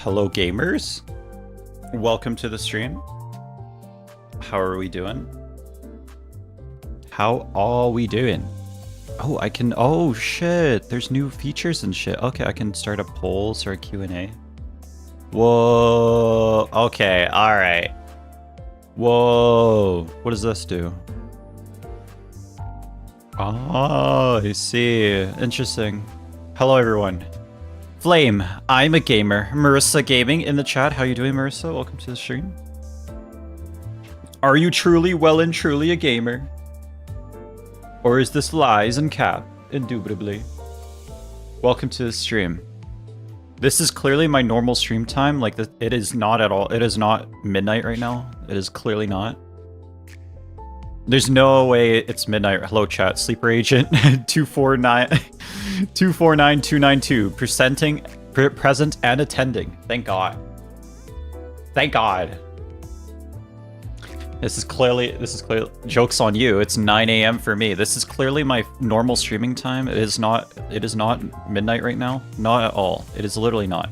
Hello gamers, welcome to the stream. How are we doing? How are we doing? Oh, I can, oh shit, there's new features and shit. Okay, I can start a poll, start a Q&A. Whoa, okay, alright. Whoa, what does this do? Oh, I see, interesting. Hello everyone. Flame, I'm a gamer. Marissa Gaming in the chat. How you doing, Marissa? Welcome to the stream. Are you truly, well and truly a gamer? Or is this lies and cap? Indubitably. Welcome to the stream. This is clearly my normal stream time. Like, it is not at all. It is not midnight right now. It is clearly not. There's no way it's midnight. Hello, chat. Sleeper agent 249 249292 present and attending. Thank God. Thank God. This is clearly joke's on you. It's 9 a.m. for me. This is clearly my normal streaming time. It is not midnight right now. Not at all. It is literally not.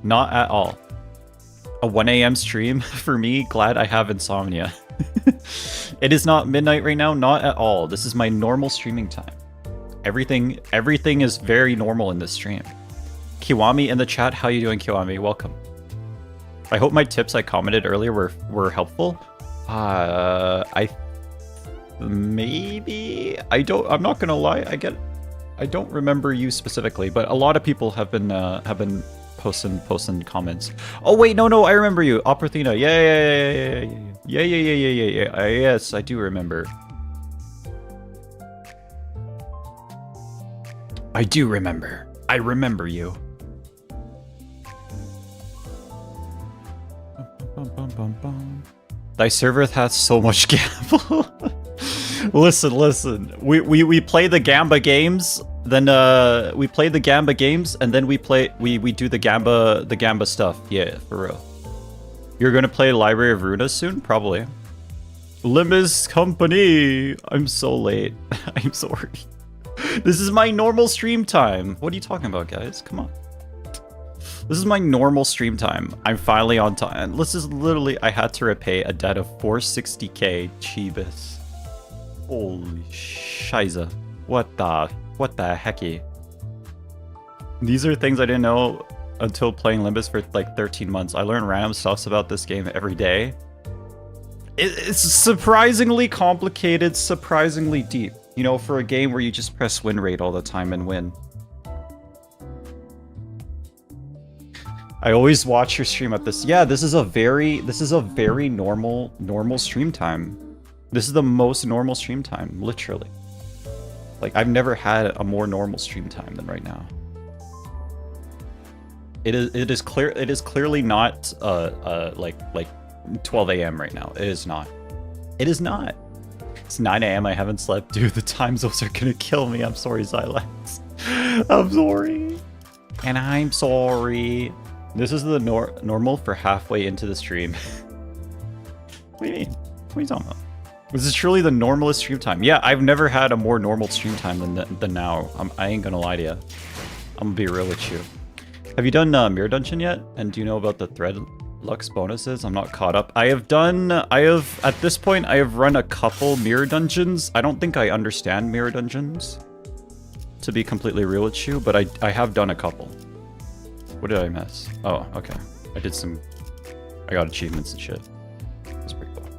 Not at all. A 1 a.m. stream for me. Glad I have insomnia. It is not midnight right now. Not at all. This is my normal streaming time. Everything is very normal in this stream. Kiwami in the chat. How you doing, Kiwami? Welcome. I hope my tips I commented earlier were helpful. Maybe I'm not gonna lie. I don't remember you specifically, but a lot of people have been posting comments. Oh wait, no, I remember you, Operathina. Yeah. Yes, I do remember. I do remember. I remember you. Thy server hath so much gamble. Listen. We play the Gamba games, then we play the Gamba games, and then we do the Gamba stuff. Yeah, for real. You're gonna play Library of Runas soon? Probably. Limbus Company! I'm so late. I'm sorry. This is my normal stream time. What are you talking about, guys? Come on. This is my normal stream time. I'm finally on time. This is literally, I had to repay a debt of 460k. Cheebus. Holy shiza. What the hecky? These are things I didn't know until playing Limbus for like 13 months. I learned random stuffs about this game every day. It's surprisingly complicated, surprisingly deep. You know, for a game where you just press win rate all the time and win. I always watch your stream at this. Yeah, this is a very normal stream time. This is the most normal stream time, literally. Like, I've never had a more normal stream time than right now. It is clearly not like 12 a.m. right now. It is not. It is not. It's 9 a.m. I haven't slept. Dude, the time zones are gonna kill me. I'm sorry, Xylax. I'm sorry. And I'm sorry. This is the normal for halfway into the stream. What do you mean? What are you talking about? This is truly the normalest stream time. Yeah, I've never had a more normal stream time than now. I ain't gonna lie to you. I'm gonna be real with you. Have you done Mirror Dungeon yet? And do you know about the Thread Lux bonuses? I'm not caught up. At this point, I have run a couple Mirror Dungeons. I don't think I understand Mirror Dungeons, to be completely real with you, but I have done a couple. What did I miss? Oh, okay. I got achievements and shit. That's pretty cool.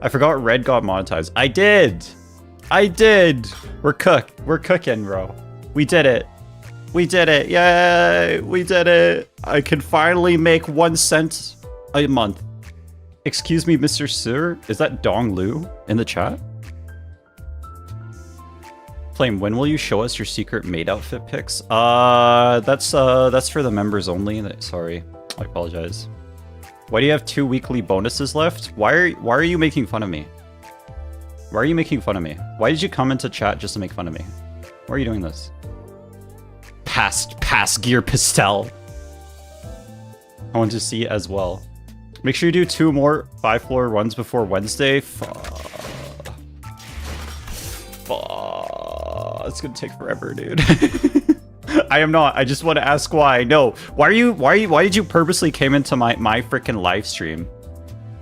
I forgot Red got monetized. I did! We're cooking, bro. We did it. Yay! We did it. I can finally make 1 cent a month. Excuse me, Mr. Sir. Is that Dong Lu in the chat? Flame, when will you show us your secret maid outfit pics? That's for the members only. Sorry, I apologize. Why do you have 2 weekly bonuses left? Why are you making fun of me? Why are you making fun of me? Why did you come into chat just to make fun of me? Why are you doing this? Pass gear pastel. I want to see as well. Make sure you do 2 more 5-floor runs before Wednesday. It's gonna take forever, dude. I am not. I just want to ask why. No. Why did you purposely came into my freaking live stream?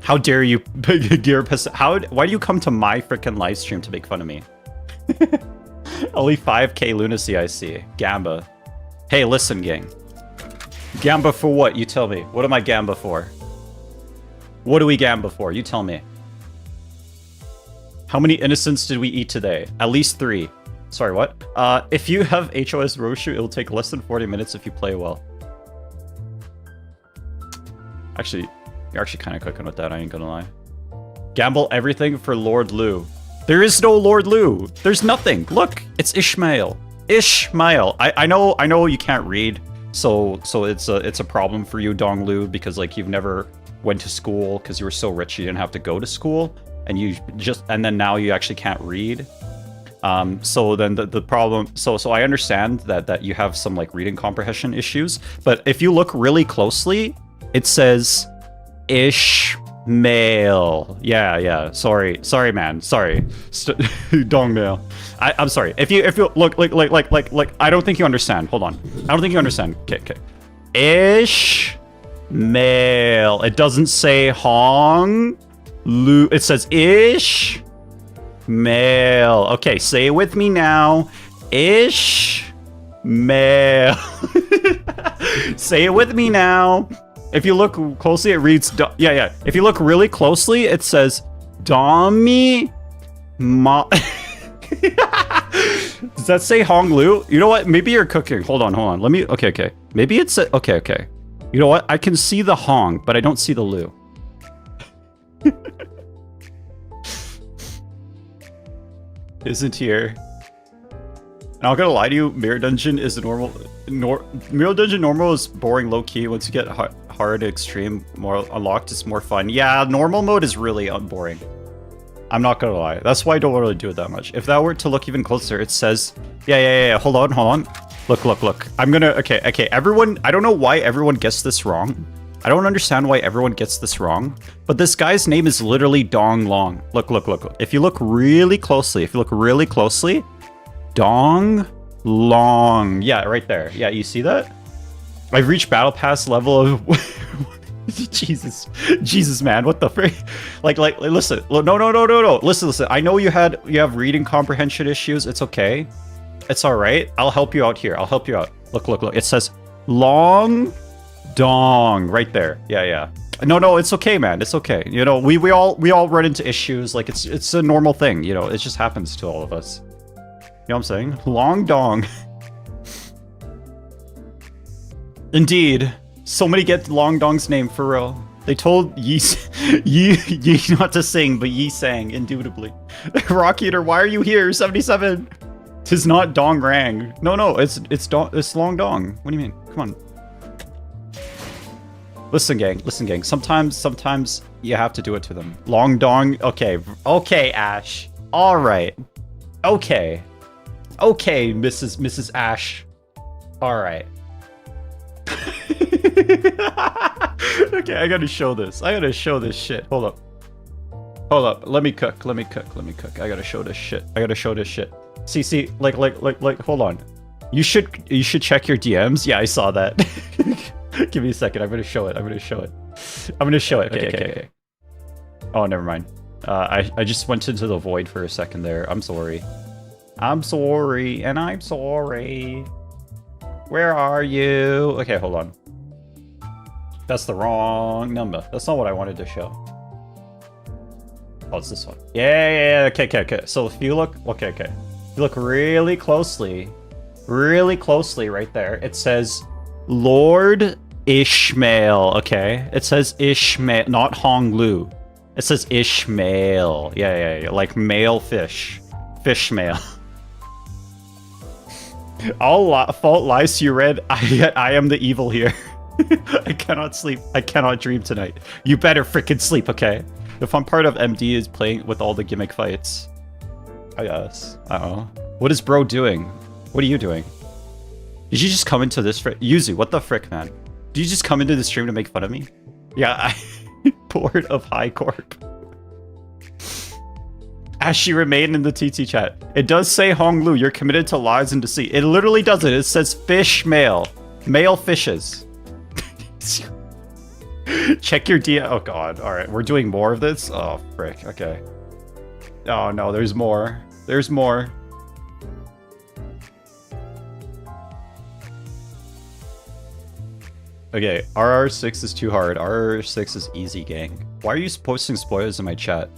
How dare you, why do you come to my freaking live stream to make fun of me? Only 5k lunacy I see. Gamba. Hey, listen, gang. Gamba for what? You tell me. What am I gamba for? What do we gamba for? You tell me. How many innocents did we eat today? At least 3. Sorry, what? If you have HOS Roshu, it'll take less than 40 minutes if you play well. Actually, you're actually kind of cooking with that, I ain't gonna lie. Gamble everything for Lord Lu. There is no Lord Lu. There's nothing. Look, it's Ishmael. Ishmael. I know you can't read, so it's a problem for you, Dong Lu, because like you've never went to school because you were so rich you didn't have to go to school, and then now you actually can't read. So then the problem, so I understand that you have some like reading comprehension issues, but if you look really closely, it says Ishmael. Yeah. Sorry, man. Sorry, Dongmail. I'm sorry. If you look like I don't think you understand. Hold on. I don't think you understand. Okay. Ishmael. It doesn't say Hong Lu. It says Ish. Male. Okay, say it with me now. Ishmael. Say it with me now. If you look closely, it reads... Yeah. If you look really closely, it says... Domi... Ma... Does that say Hong Lu? You know what? Maybe you're cooking. Hold on. Let me... Okay. Maybe it's... Okay. You know what? I can see the Hong, but I don't see the Lu. Isn't here. And I'm not gonna lie to you, Mirror Dungeon is normal. Mirror Dungeon normal is boring low key. Once you get hard, extreme, more unlocked, it's more fun. Yeah, normal mode is really boring. I'm not gonna lie. That's why I don't really do it that much. If that were to look even closer, it says, yeah. Hold on. Look. I'm gonna, okay. Everyone, I don't know why everyone gets this wrong. I don't understand why everyone gets this wrong, but this guy's name is literally Dong Long. Look. If you look really closely, Dong Long. Yeah, right there. Yeah, you see that? I've reached battle pass level of... Jesus, man, what the frick? Like, listen. No. Listen. I know you have reading comprehension issues. It's okay. It's all right. I'll help you out here. Look. It says Long Dong right there. Yeah. No, it's okay, man. It's okay. You know, we all run into issues. Like it's a normal thing. You know, it just happens to all of us. You know what I'm saying? Long Dong. Indeed, so many get Long Dong's name for real. They told Yi not to sing, but Yi sang indubitably. Rock Eater, why are you here? 77. 'Tis not Dong Rang. No, it's Long Dong. What do you mean? Come on. Listen, gang. Sometimes you have to do it to them. Long Dong. Okay, Ash. All right. Okay, Mrs. Ash. All right. Okay, I gotta show this. Shit. Hold up. Let me cook. I gotta show this shit. See. Like. Hold on. You should check your DMs. Yeah, I saw that. Give me a second. I'm gonna show it. Okay. Oh, never mind. I just went into the void for a second there. I'm sorry. Where are you? Okay, hold on. That's the wrong number. That's not what I wanted to show. Oh, it's this one. Yeah. Okay. So if you look, If you look really closely right there, it says Lord Ishmael. Okay, it says Ishmael, not Hong Lu. It says Ishmael. Yeah. Like male fish, male. All fault lies to you, Red. I am the evil here. I cannot sleep. I cannot dream tonight. You better freaking sleep, okay? The fun part of MD is playing with all the gimmick fights. I guess. What is bro doing? What are you doing? Did you just come into this Yuzu, what the frick, man? Did you just come into the stream to make fun of me? Yeah, I'm bored of High Corp. Ash, you remain in the TT chat. It does say Hong Lu, you're committed to lies and deceit. It literally doesn't. It says fish male. Male fishes. Check your DM. Oh god. Alright, we're doing more of this? Oh, frick. Okay. Oh no, there's more. There's more. Okay, RR6 is too hard. RR6 is easy, gang. Why are you posting spoilers in my chat?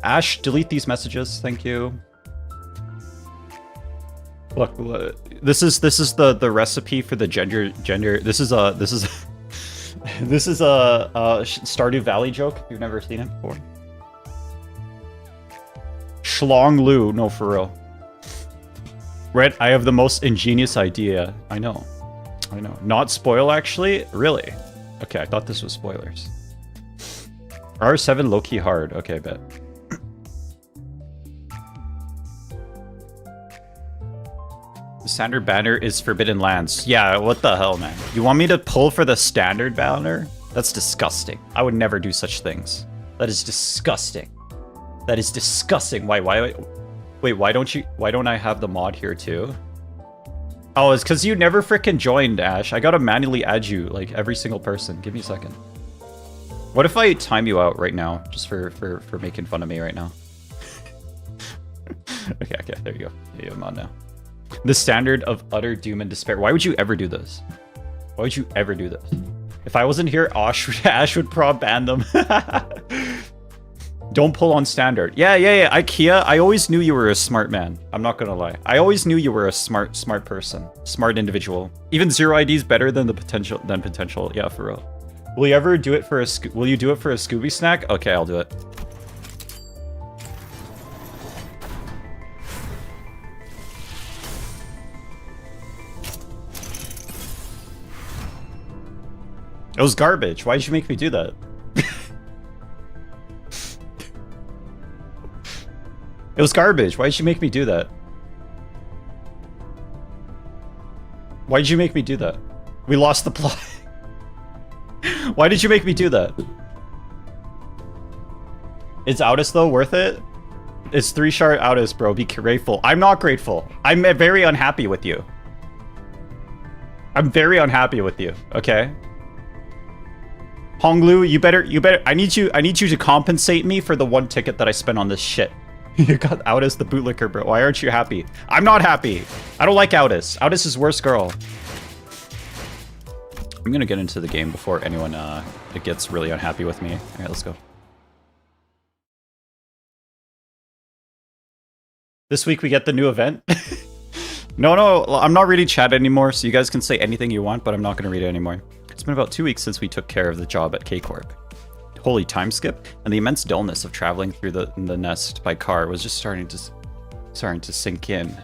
Ash, delete these messages. Thank you. Look, this is the recipe for the gender. This is a Stardew Valley joke. If you've never seen it before. Schlong Lu, no, for real. Red, I have the most ingenious idea. I know. Not spoil, actually? Really? Okay, I thought this was spoilers. R7 low-key hard. Okay, bet. The standard banner is Forbidden Lands. Yeah, what the hell, man? You want me to pull for the standard banner? That's disgusting. I would never do such things. That is disgusting. That is disgusting. Wait, why don't I have the mod here too? Oh, it's because you never frickin' joined, Ash. I gotta manually add you, like, every single person. Give me a second. What if I time you out right now, just for making fun of me right now? Okay, there you go. Yeah, I'm on now. The standard of utter doom and despair. Why would you ever do this? Why would you ever do this? If I wasn't here, Ash would prob ban them. Don't pull on standard. Yeah. IKEA, I always knew you were a smart man. I'm not gonna lie. I always knew you were a smart person. Smart individual. Even zero ID is better than potential. Yeah, for real. Will you ever do it for a Scooby snack? Okay, I'll do it. It was garbage. Why did you make me do that? It was garbage. Why did you make me do that? Why did you make me do that? We lost the plot. Why did you make me do that? Is Outis though worth it? It's 3-shard Outis, bro. Be grateful. I'm not grateful. I'm very unhappy with you. I'm very unhappy with you. Okay. Honglu, you better. I need you to compensate me for the 1 ticket that I spent on this shit. You got Outis the bootlicker, bro. Why aren't you happy? I'm not happy. I don't like Outis. Outis is worst girl. I'm gonna get into the game before anyone gets really unhappy with me. All right, let's go. This week we get the new event. No, I'm not reading chat anymore, so you guys can say anything you want, but I'm not gonna read it anymore. It's been about 2 weeks since we took care of the job at K-Corp. Holy time skip, and the immense dullness of traveling through the nest by car was just starting to sink in.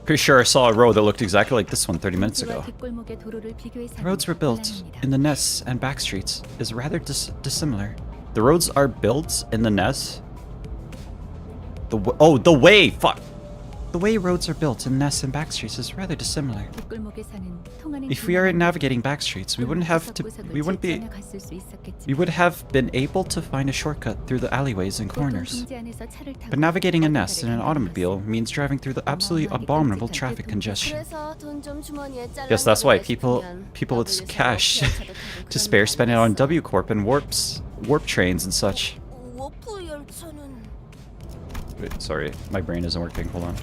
Pretty sure I saw a road that looked exactly like this one 30 minutes ago. The roads were built in the nests and back streets is rather dissimilar. The roads are built in the nests. The way roads are built in nests and back streets is rather dissimilar. If we are navigating back streets, we would have been able to find a shortcut through the alleyways and corners. But navigating a nest in an automobile means driving through the absolutely abominable traffic congestion. Yes, that's why people with cash to spare spend it on W Corp and warp trains and such. Wait, sorry, my brain isn't working. Hold on.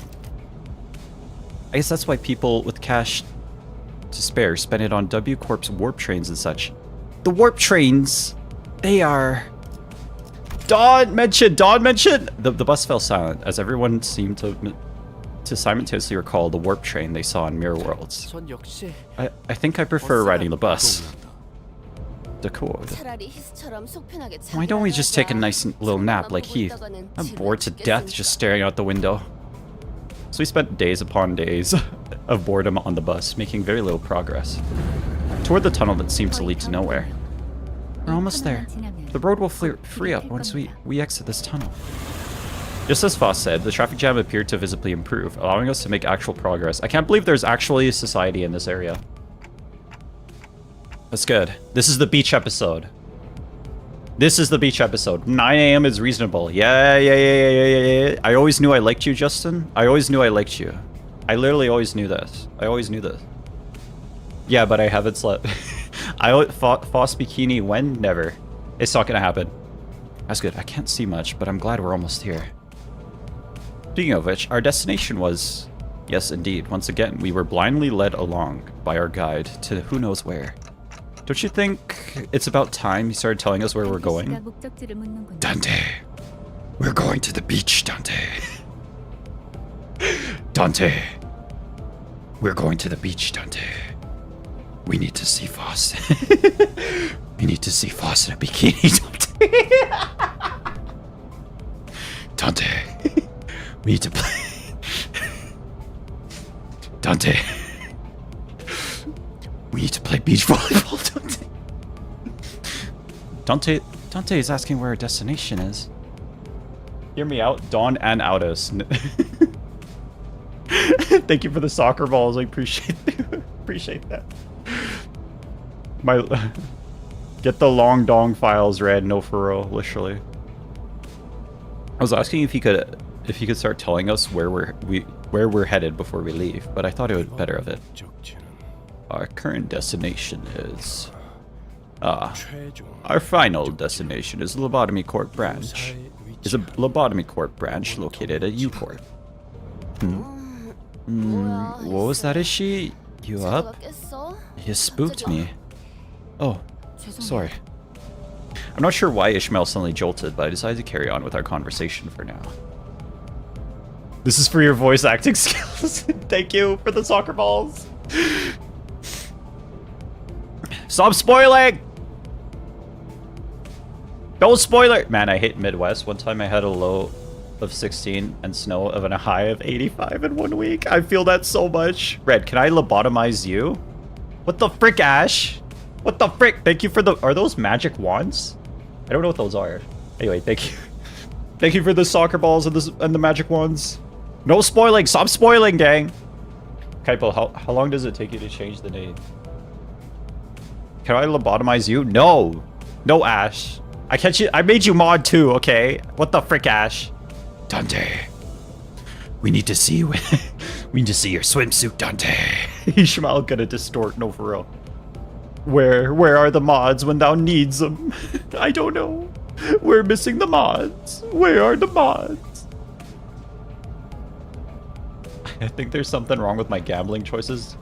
I guess that's why people with cash to spare spend it on W Corp's warp trains and such. The warp trains, they are... Dawn mentioned! The bus fell silent as everyone seemed to simultaneously recall the warp train they saw in Mirror Worlds. I think I prefer riding the bus. Why don't we just take a nice little nap like Heath? I'm bored to death just staring out the window. So we spent days upon days of boredom on the bus, making very little progress toward the tunnel that seemed to lead to nowhere. We're almost there. The road will free up once we exit this tunnel. Just as Foss said, the traffic jam appeared to visibly improve, allowing us to make actual progress. I can't believe there's actually a society in this area. That's good. This is the beach episode. This is the beach episode. 9 a.m. is reasonable. Yeah. I always knew I liked you, Justin. I always knew I liked you. I literally always knew this. I always knew this. Yeah, but I haven't slept. Foss bikini when? Never. It's not gonna happen. That's good. I can't see much, but I'm glad we're almost here. Speaking of which, our destination was... Yes, indeed. Once again, we were blindly led along by our guide to who knows where. Don't you think it's about time he started telling us where we're going? Dante, we're going to the beach, Dante. Dante, we're going to the beach, Dante. We need to see Foss. We need to see Foss in a bikini, Dante. Dante, we need to play. Dante, we need to play beach volleyball, Dante. Dante is asking where our destination is. Hear me out, Dawn and Autos. Thank you for the soccer balls. I appreciate that. Get the long dong files read. No, for real, literally. I was asking if he could start telling us where we're headed before we leave, but I thought it would be better of it. Our current destination is... our final destination is Lobotomy Court Branch. Is a Lobotomy Court branch located at U-Court. What was that, Ishi? You up? You spooked me. Oh, sorry. I'm not sure why Ishmael suddenly jolted, but I decided to carry on with our conversation for now. This is for your voice acting skills. Thank you for the soccer balls. Stop spoiling! Don't spoil it! Man, I hate Midwest. One time I had a low of 16 and snow of a high of 85 in 1 week. I feel that so much. Red, can I lobotomize you? What the frick, Ash? What the frick? Thank you for the... Are those magic wands? I don't know what those are. Anyway, thank you. Thank you for the soccer balls and the magic wands. No spoiling! Stop spoiling, gang! Kaipo, how long does it take you to change the name? Can I lobotomize you? No! No, Ash. I made you mod too, okay? What the frick, Ash? Dante. We need to see we need to see your swimsuit, Dante. Ishmael gonna distort, no, for real. Where are the mods when thou needs them? I don't know. We're missing the mods. Where are the mods? I think there's something wrong with my gambling choices.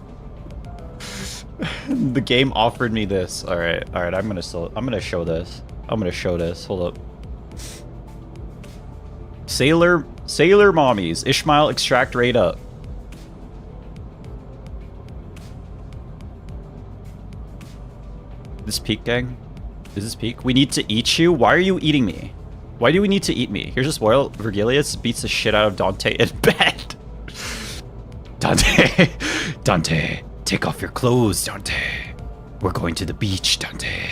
The game offered me this. All right. I'm gonna show this. Hold up. Sailor mommies. Ishmael, extract rate up. This peak, gang? Is this peak? We need to eat you? Why are you eating me? Why do we need to eat me? Here's this Royal Virgilius beats the shit out of Dante in bed. Dante, take off your clothes, Dante. We're going to the beach, Dante.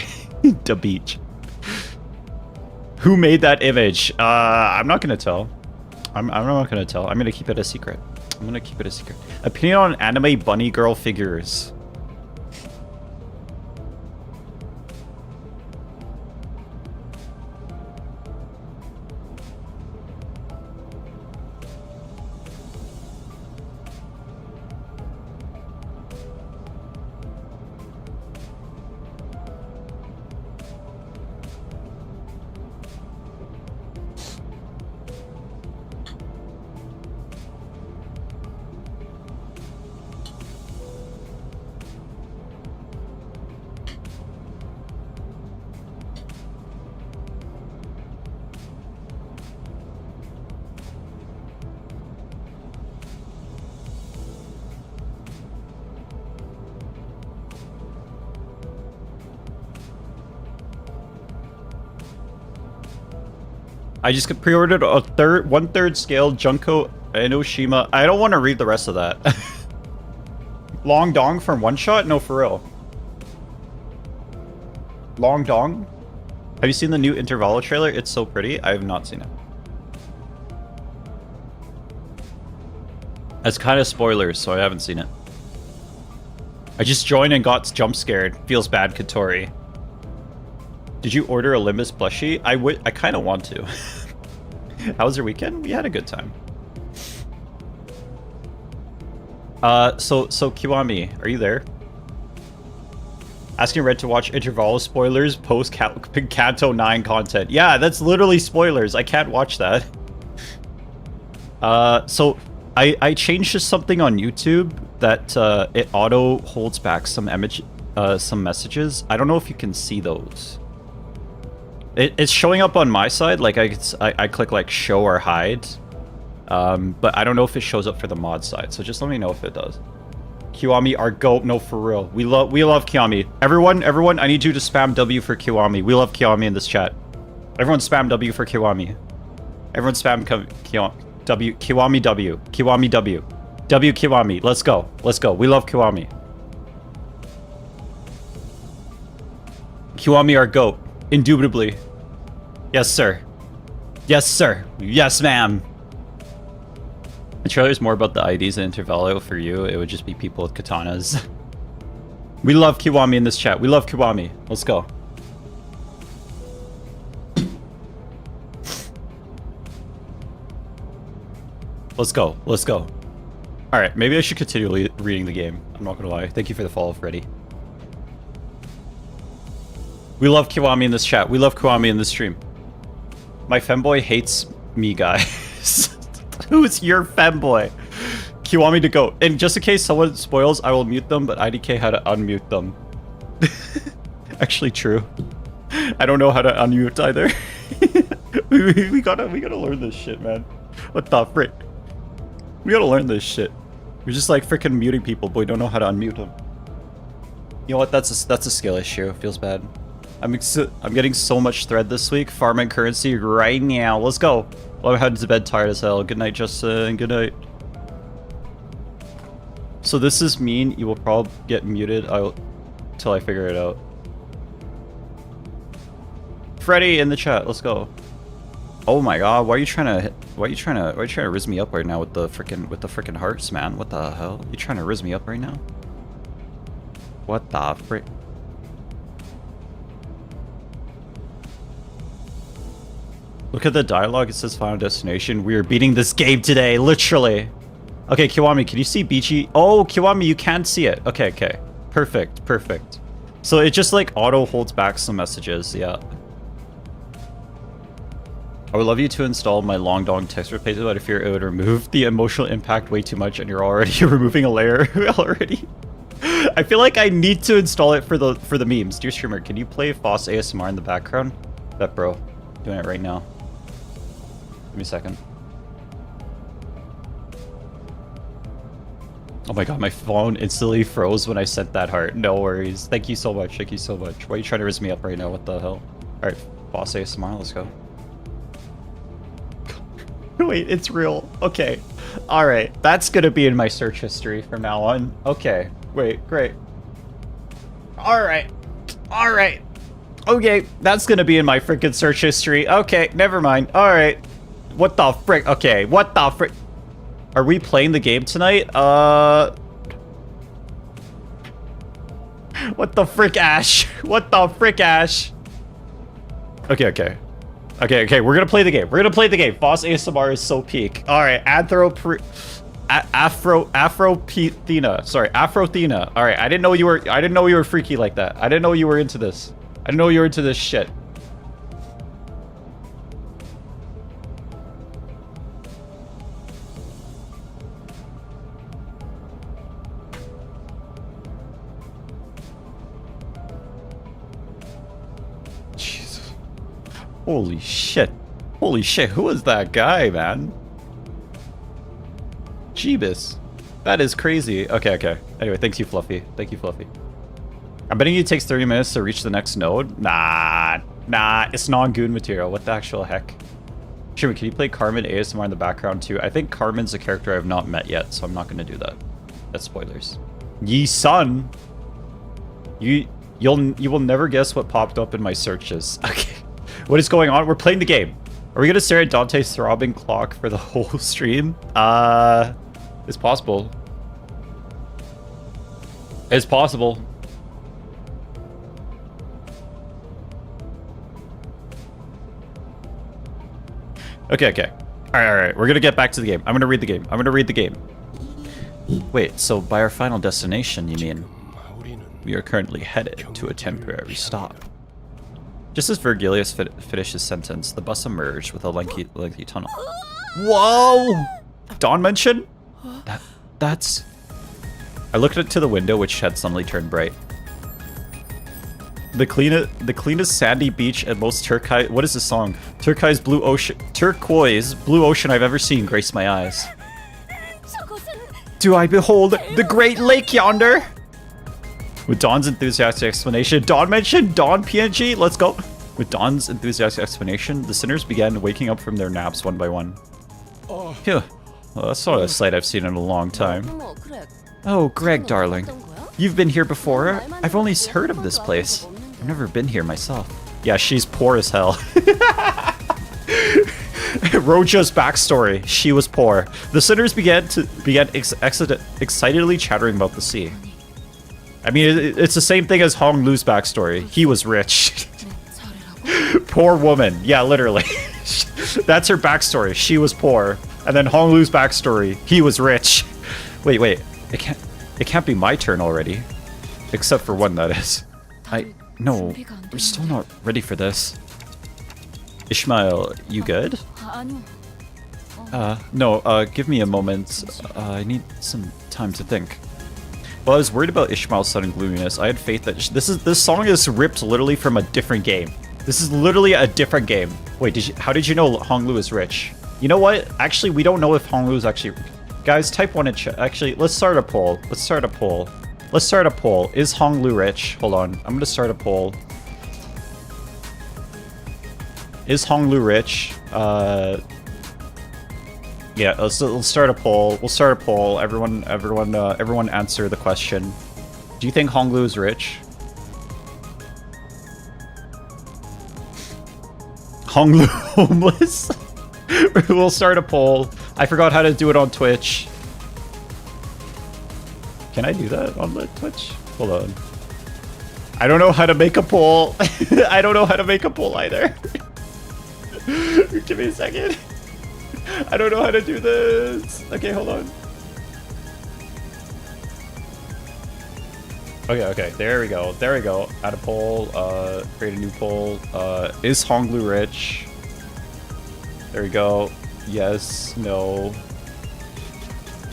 The beach. Who made that image? I'm not gonna tell. I'm not gonna tell. I'm gonna keep it a secret. Opinion on anime bunny girl figures. I just pre-ordered a 1/3 scale Junko Enoshima. I don't want to read the rest of that. Long dong from One Shot? No, for real. Long dong? Have you seen the new Intervallo trailer? It's so pretty. I have not seen it. It's kind of spoilers, so I haven't seen it. I just joined and got jump scared. Feels bad, Katori. Did you order a Limbus plushie? I kind of want to. How was your weekend? We had a good time. So Kiwami, are you there? Asking Red to watch interval spoilers post Kanto 9 content. Yeah, that's literally spoilers. I can't watch that. So I changed just something on YouTube that it auto holds back some messages. I don't know if you can see those. It's showing up on my side, like I click like show or hide, but I don't know if it shows up for the mod side. So just let me know if it does. Kiwami, our goat. No, for real. We love Kiwami. Everyone, I need you to spam W for Kiwami. We love Kiwami in this chat. Everyone spam W for Kiwami. Everyone spam W. Kiwami W. Kiwami W. W Kiwami. Let's go. Let's go. We love Kiwami. Kiwami, our goat. Indubitably. Yes, sir. Yes, sir. Yes, ma'am. The trailer's more about the IDs and Intervallo. For you, it would just be people with katanas. We love Kiwami in this chat. We love Kiwami. Let's go. Let's go. Let's go. Alright, maybe I should continue reading the game. I'm not gonna lie. Thank you for the follow, Freddy. We love Kiwami in this chat. We love Kiwami in this stream. My femboy hates me, guys. Who's your femboy? Kiwami to go. And just in case someone spoils, I will mute them, but IDK how to unmute them. Actually true. I don't know how to unmute either. we gotta learn this shit, man. What the frick? We gotta learn this shit. We're just like freaking muting people, but we don't know how to unmute them. You know what? That's a skill issue. It feels bad. I'm getting so much thread this week. Farming currency right now. Let's go. Well, I'm heading to bed tired as hell. Good night, Justin. Good night. So this is mean you will probably get muted till I figure it out. Freddy in the chat. Let's go. Oh my god, why are you trying to riz me up right now with the freaking hearts, man? What the hell? You trying to riz me up right now? What the frick? Look at the dialogue, it says Final Destination. We are beating this game today, literally. Okay, Kiwami, can you see Beachy? Oh, Kiwami, you can see it. Okay, okay. Perfect, perfect. So it just like auto holds back some messages, yeah. I would love you to install my long dong text replacer, but I fear it would remove the emotional impact way too much and you're already removing a layer already. I feel like I need to install it for the memes. Dear streamer, can you play Foss ASMR in the background? Bet bro. Doing it right now. Give me a second. Oh my god, my phone instantly froze when I sent that heart. No worries. Thank you so much. Thank you so much. Why are you trying to riz me up right now? What the hell? Alright, Boss ASMR, let's go. Wait, it's real. Okay. Alright, that's gonna be in my search history from now on. Okay. Wait, great. Alright. Alright. Okay, that's gonna be in my freaking search history. Okay, never mind. Alright. What the frick? Okay, what the frick? Are we playing the game tonight? What the frick, Ash? What the frick, Ash? Okay, okay. Okay, okay, we're gonna play the game. We're gonna play the game. Boss ASMR is so peak. Alright, Afrothena. Sorry, Afrothena. Alright, I didn't know you were freaky like that. I didn't know you were into this. I didn't know you were into this shit. Jesus. Holy shit. Holy shit, who is that guy, man? Jeebus. That is crazy. Okay, okay. Anyway, thank you, Fluffy. Thank you, Fluffy. I'm betting it takes 30 minutes to reach the next node. Nah, it's non-goon material. What the actual heck? Shimmy, can you play Carmen ASMR in the background too? I think Carmen's a character I have not met yet, so I'm not going to do that. That's spoilers. Ye son, you will never guess what popped up in my searches. Okay, what is going on? We're playing the game. Are we going to stare at Dante's throbbing clock for the whole stream? It's possible. It's possible. Okay, okay. Alright, we're gonna get back to the game. I'm gonna read the game. Wait, so by our final destination, you mean? We are currently headed to a temporary stop. Just as Virgilius finished his sentence, the bus emerged with a lengthy tunnel. Whoa! Dawn mention? That's... I looked to the window, which had suddenly turned bright. The cleanest sandy beach and most turquoise... What is this song? Turquoise blue ocean I've ever seen graced my eyes. Do I behold the great lake yonder? With Dawn's enthusiastic explanation, Dawn mentioned Dawn PNG, let's go. With Dawn's enthusiastic explanation, the sinners began waking up from their naps one by one. Phew. Well, that's not a sight I've seen in a long time. Oh, Greg, darling. You've been here before? I've only heard of this place. I've never been here myself. Yeah, she's poor as hell. Roja's backstory. She was poor. The sinners began excitedly chattering about the sea. I mean, it's the same thing as Hong Lu's backstory. He was rich. Poor woman. Yeah, literally. That's her backstory. She was poor. And then Hong Lu's backstory. He was rich. Wait. It can't be my turn already. Except for one, that is. No, we're still not ready for this. Ishmael, you good? No, give me a moment. I need some time to think. Well, I was worried about Ishmael's sudden gloominess. I had faith that this song is ripped literally from a different game. This is literally a different game. Wait, how did you know Hong Lu is rich? You know what? Actually, we don't know if Hong Lu is actually... Guys, type 1 in chat. Actually, let's start a poll. Is Hong Lu rich? Hold on. I'm gonna start a poll. Is Hong Lu rich? Yeah, let's start a poll. We'll start a poll. Everyone answer the question. Do you think Hong Lu is rich? Hong Lu homeless? We'll start a poll. I forgot how to do it on Twitch. Can I do that on the Twitch? Hold on. I don't know how to make a poll. I don't know how to make a poll either. Give me a second. I don't know how to do this. Okay, hold on. Okay. There we go. Add a poll. Create a new poll. Is Hong Lu rich? There we go. Yes, no.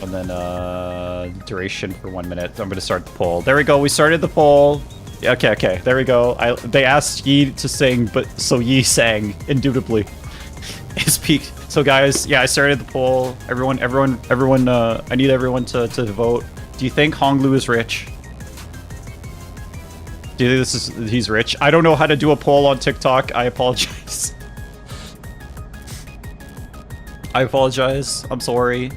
And then duration for 1 minute. I'm gonna start the poll. There we go. We started the poll. Okay. There we go. They asked Yi to sing, but so Yi sang indubitably. His peak. So guys, yeah, I started the poll. Everyone. I need everyone to vote. Do you think Hong Lu is rich? Do you think he's rich? I don't know how to do a poll on TikTok. I apologize. I'm sorry.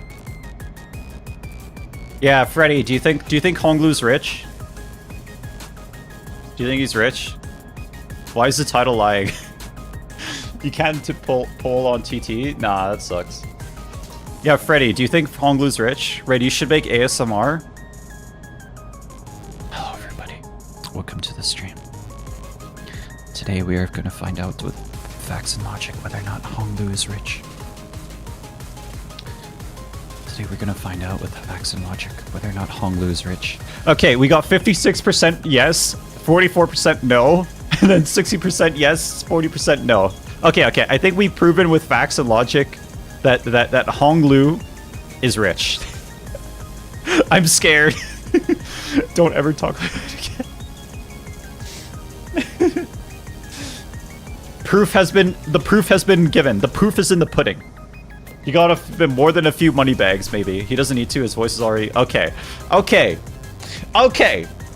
Yeah, Freddy, do you think Hong Lu's rich? Do you think he's rich? Why is the title lying? You can't poll on TT? Nah, that sucks. Yeah, Freddy, do you think Hong Lu's rich? Freddy, you should make ASMR. Hello, everybody. Welcome to the stream. Today we are going to find out with facts and logic whether or not Hong Lu is rich. Today we're gonna find out with facts and logic whether or not Hong Lu is rich. Okay, we got 56% yes, 44% no, and then 60% yes, 40% no. Okay, I think we've proven with facts and logic that Hong Lu is rich. I'm scared. Don't ever talk like that again. The proof has been given. The proof is in the pudding. You got more than a few money bags, maybe. He doesn't need to. His voice is already... Okay.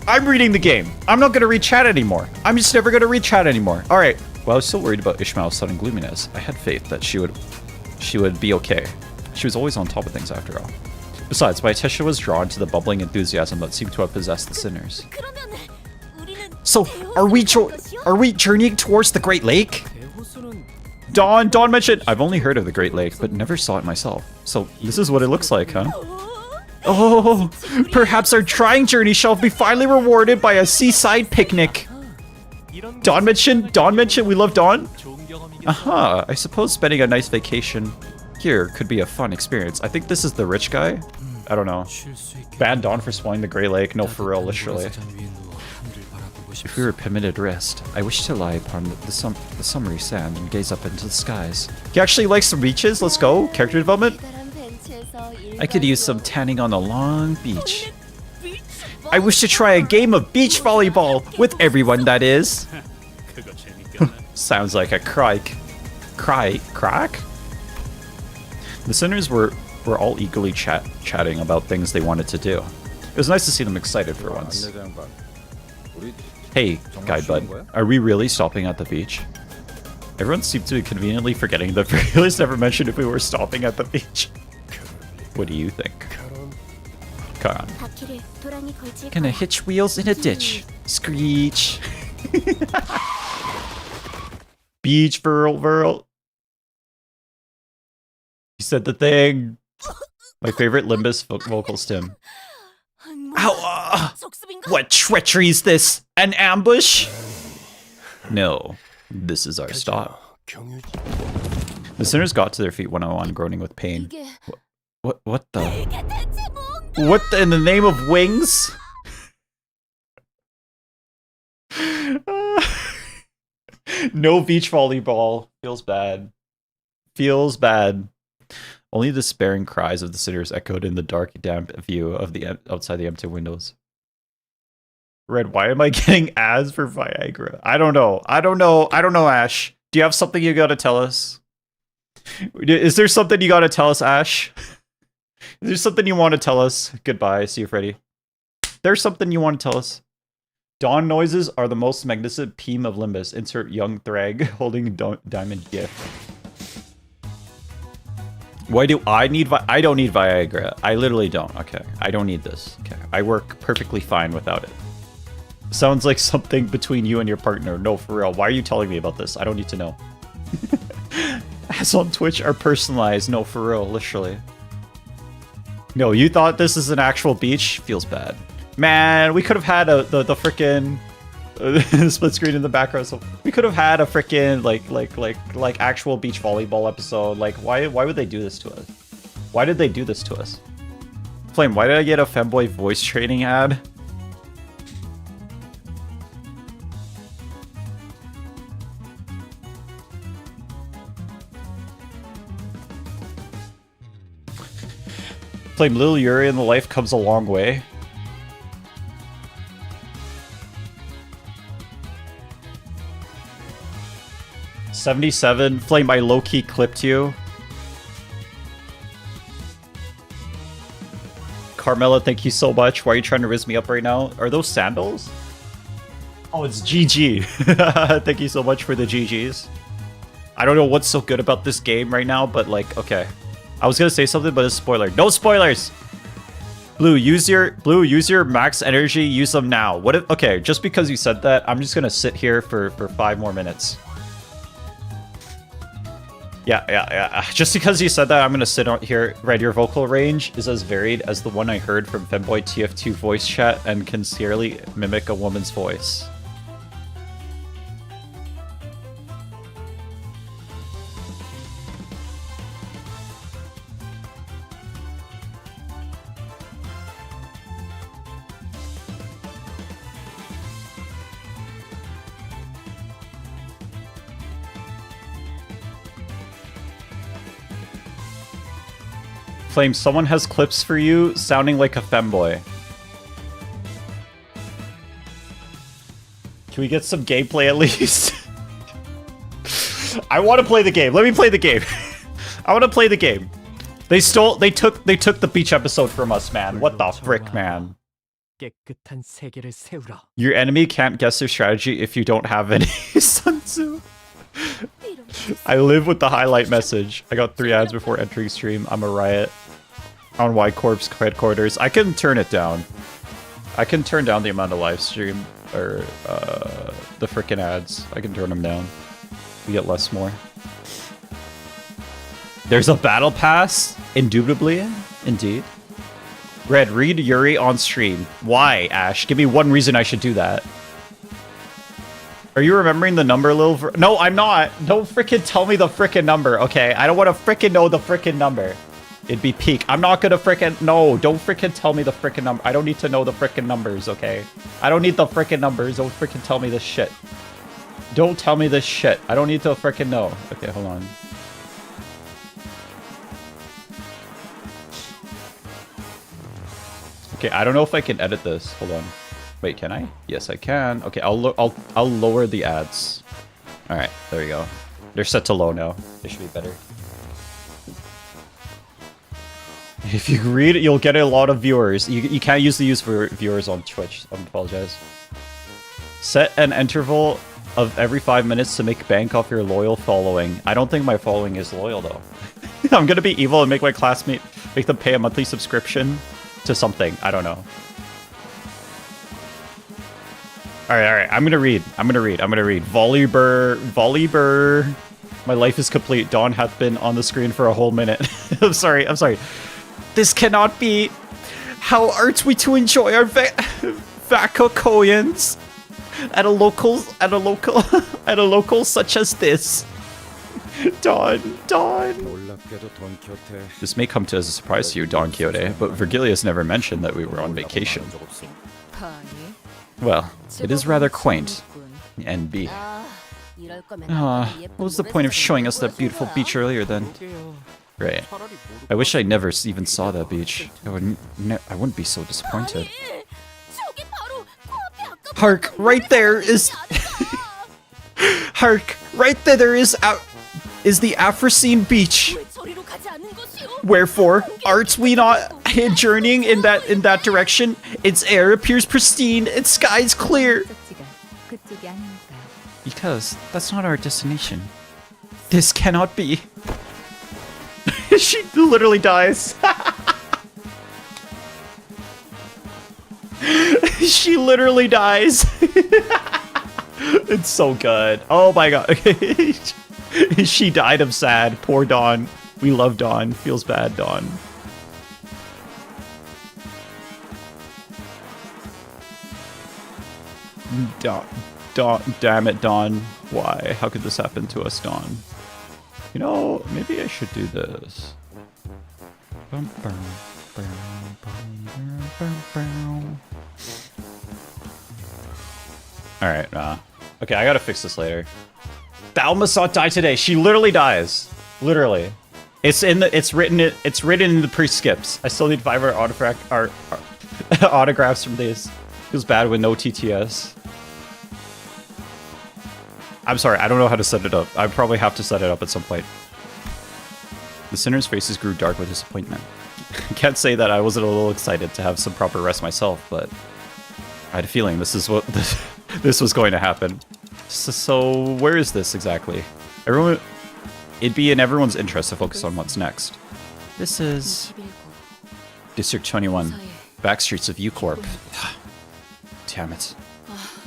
I'm reading the game. I'm not going to read chat anymore. I'm just never going to read chat anymore. All right. Well, I was still worried about Ishmael's sudden gloominess. I had faith that she would be okay. She was always on top of things after all. Besides, my attention was drawn to the bubbling enthusiasm that seemed to have possessed the sinners. So, are we journeying towards the Great Lake? Dawn mentioned... I've only heard of the Great Lake, but never saw it myself. So, this is what it looks like, huh? Oh, perhaps our trying journey shall be finally rewarded by a seaside picnic. Dawn mentioned we love Dawn. Aha, I suppose spending a nice vacation here could be a fun experience. I think this is the rich guy. I don't know. Bad Dawn for spoiling the Grey Lake. No, for real, literally. If we were permitted rest, I wish to lie upon the summery sand and gaze up into the skies. He actually likes the beaches. Let's go. Character development. I could use some tanning on a long beach. I wish to try a game of beach volleyball with everyone, that is. Sounds like a crike. Crack? The sinners were all eagerly chatting about things they wanted to do. It was nice to see them excited for once. Hey, Guide Bud, are we really stopping at the beach? Everyone seemed to be conveniently forgetting that Virgilius never mentioned if we were stopping at the beach. What do you think? Come on. Gonna hitch wheels in a ditch. Screech. Beach, Virl. You said the thing. My favorite Limbus vocal stem. Ow! What treachery is this? An ambush? No, this is our stop. The sinners got to their feet one by one, groaning with pain. What the? What in the name of wings? No beach volleyball. Feels bad. Feels bad. Only the despairing cries of the sinners echoed in the dark, damp view of the outside the empty windows. Red, why am I getting ads for Viagra? I don't know, Ash. Do you have something you gotta tell us? Is there something you gotta tell us, Ash? Is there something you want to tell us? Goodbye, see you, Freddy. There's something you want to tell us. Dawn noises are the most magnificent peem of Limbus. Insert young Thrag holding diamond gift. Why do I need I don't need Viagra. I literally don't. Okay. I don't need this. Okay. I work perfectly fine without it. Sounds like something between you and your partner. No, for real. Why are you telling me about this? I don't need to know. Ads on Twitch are personalized. No, for real. Literally. No, you thought this is an actual beach? Feels bad. Man, we could have had the frickin' split screen in the background. So we could have had a frickin' like actual beach volleyball episode. Like, why would they do this to us? Why did they do this to us? Flame, why did I get a femboy voice training ad? Flame, Lil Yuri in the life comes a long way. $77. Flame, I low-key clipped you. Carmela, thank you so much. Why are you trying to riz me up right now? Are those sandals? Oh, it's GG. Thank you so much for the GGs. I don't know what's so good about this game right now, but like, okay. I was gonna say something, but it's a spoiler. No spoilers! Blue, use your max energy, use them now. What if, okay, just because you said that, I'm just gonna sit here for 5 more minutes. Yeah. Just because you said that, I'm gonna sit on here. Red, your vocal range is as varied as the one I heard from Femboy TF2 voice chat and can sincerely mimic a woman's voice. Flame, someone has clips for you sounding like a femboy. Can we get some gameplay at least? I want to play the game. Let me play the game. I want to play the game. They took the beach episode from us, man. What the frick, man? Your enemy can't guess their strategy if you don't have any. Sun Tzu. I live with the highlight message. I got 3 ads before entering stream. I'm a riot. On Y Corp's headquarters. I can turn it down. I can turn down the amount of live stream or the frickin' ads. I can turn them down. We get less more. There's a battle pass? Indubitably, indeed. Red, read Yuri on stream. Why, Ash? Give me one reason I should do that. Are you remembering the number, No, I'm not. Don't freaking tell me the freaking number, okay? I don't want to freaking know the freaking number. It'd be peak. I'm not gonna freaking... No, don't freaking tell me the freaking number. I don't need to know the freaking numbers, okay? I don't need the freaking numbers. Don't freaking tell me this shit. Don't tell me this shit. I don't need to freaking know. Okay, hold on. Okay, I don't know if I can edit this. Hold on. Wait, can I? Yes, I can. Okay, I'll lower the ads. All right, there we go. They're set to low now. They should be better. If you read it, you'll get a lot of viewers. You can't use the use for viewers on Twitch. I apologize. Set an interval of every 5 minutes to make bank off your loyal following. I don't think my following is loyal though. I'm gonna be evil and make my classmate make them pay a monthly subscription to something. I don't know. All right. I'm gonna read. Volleybur. My life is complete. Dawn hath been on the screen for a whole minute. I'm sorry. This cannot be. How art we to enjoy our vacations at a local such as this? Dawn. This may come to as a surprise to you, Don Quixote, but Virgilius never mentioned that we were on vacation. Well, it is rather quaint. NB. What was the point of showing us that beautiful beach earlier then? Right. I wish I never even saw that beach. I wouldn't be so disappointed. Hark! Right there is... Hark! Right there is the Afrosine beach. Wherefore, art we not journeying in that direction? Its air appears pristine, its skies clear. Because that's not our destination. This cannot be. She literally dies. She literally dies. It's so good. Oh my god. She died of sad. Poor Dawn. We love Dawn. Feels bad, Dawn. Damn it, Dawn. Why? How could this happen to us, Dawn? You know, maybe I should do this. Alright, okay, I gotta fix this later. Thou must not die today. She literally dies. Literally. It's written in the pre-skips. I still need 5 autographs from these. Feels bad with no TTS. I'm sorry, I don't know how to set it up. I probably have to set it up at some point. The sinner's faces grew dark with disappointment. I can't say that I wasn't a little excited to have some proper rest myself, but I had a feeling this is what this was going to happen. So where is this exactly? It'd be in everyone's interest to focus on what's next. This is District 21, back streets of U-Corp. Damn it.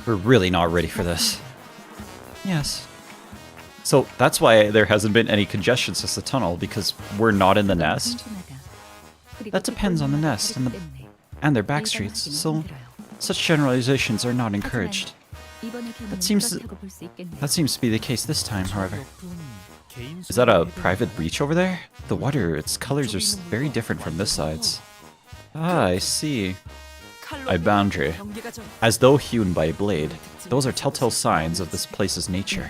We're really not ready for this. Yes. So that's why there hasn't been any congestion since the tunnel, because we're not in the nest. That depends on the nest and their back streets, so such generalizations are not encouraged. That seems to be the case this time, however. Is that a private breach over there? The water, its colors are very different from this side's. Ah, I see. A boundary. As though hewn by a blade. Those are telltale signs of this place's nature.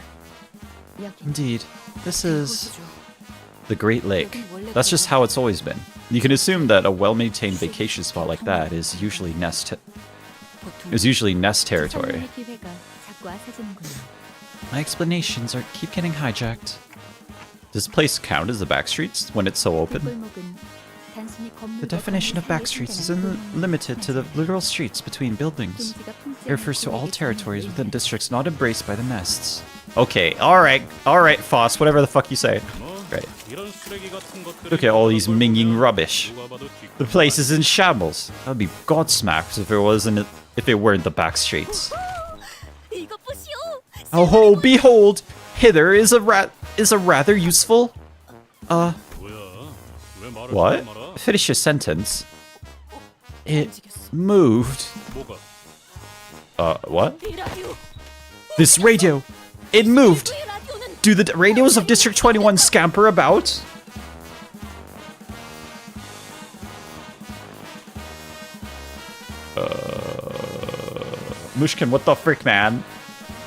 Indeed, this is the Great Lake. That's just how it's always been. You can assume that a well-maintained vacation spot like that is usually nest territory. My explanations keep getting hijacked. Does this place count as the back streets when it's so open? The definition of back streets is limited to the literal streets between buildings. It refers to all territories within districts not embraced by the nests. Okay, alright, Foss, whatever the fuck you say. Right. Look at all these minging rubbish. The place is in shambles. That would be godsmacked if it weren't the back streets. Oh ho, behold! Hither is a rather useful... What? Finish your sentence. It moved. What? This radio, it moved. Do the radios of District 21 scamper about? Mushkin, what the frick, man?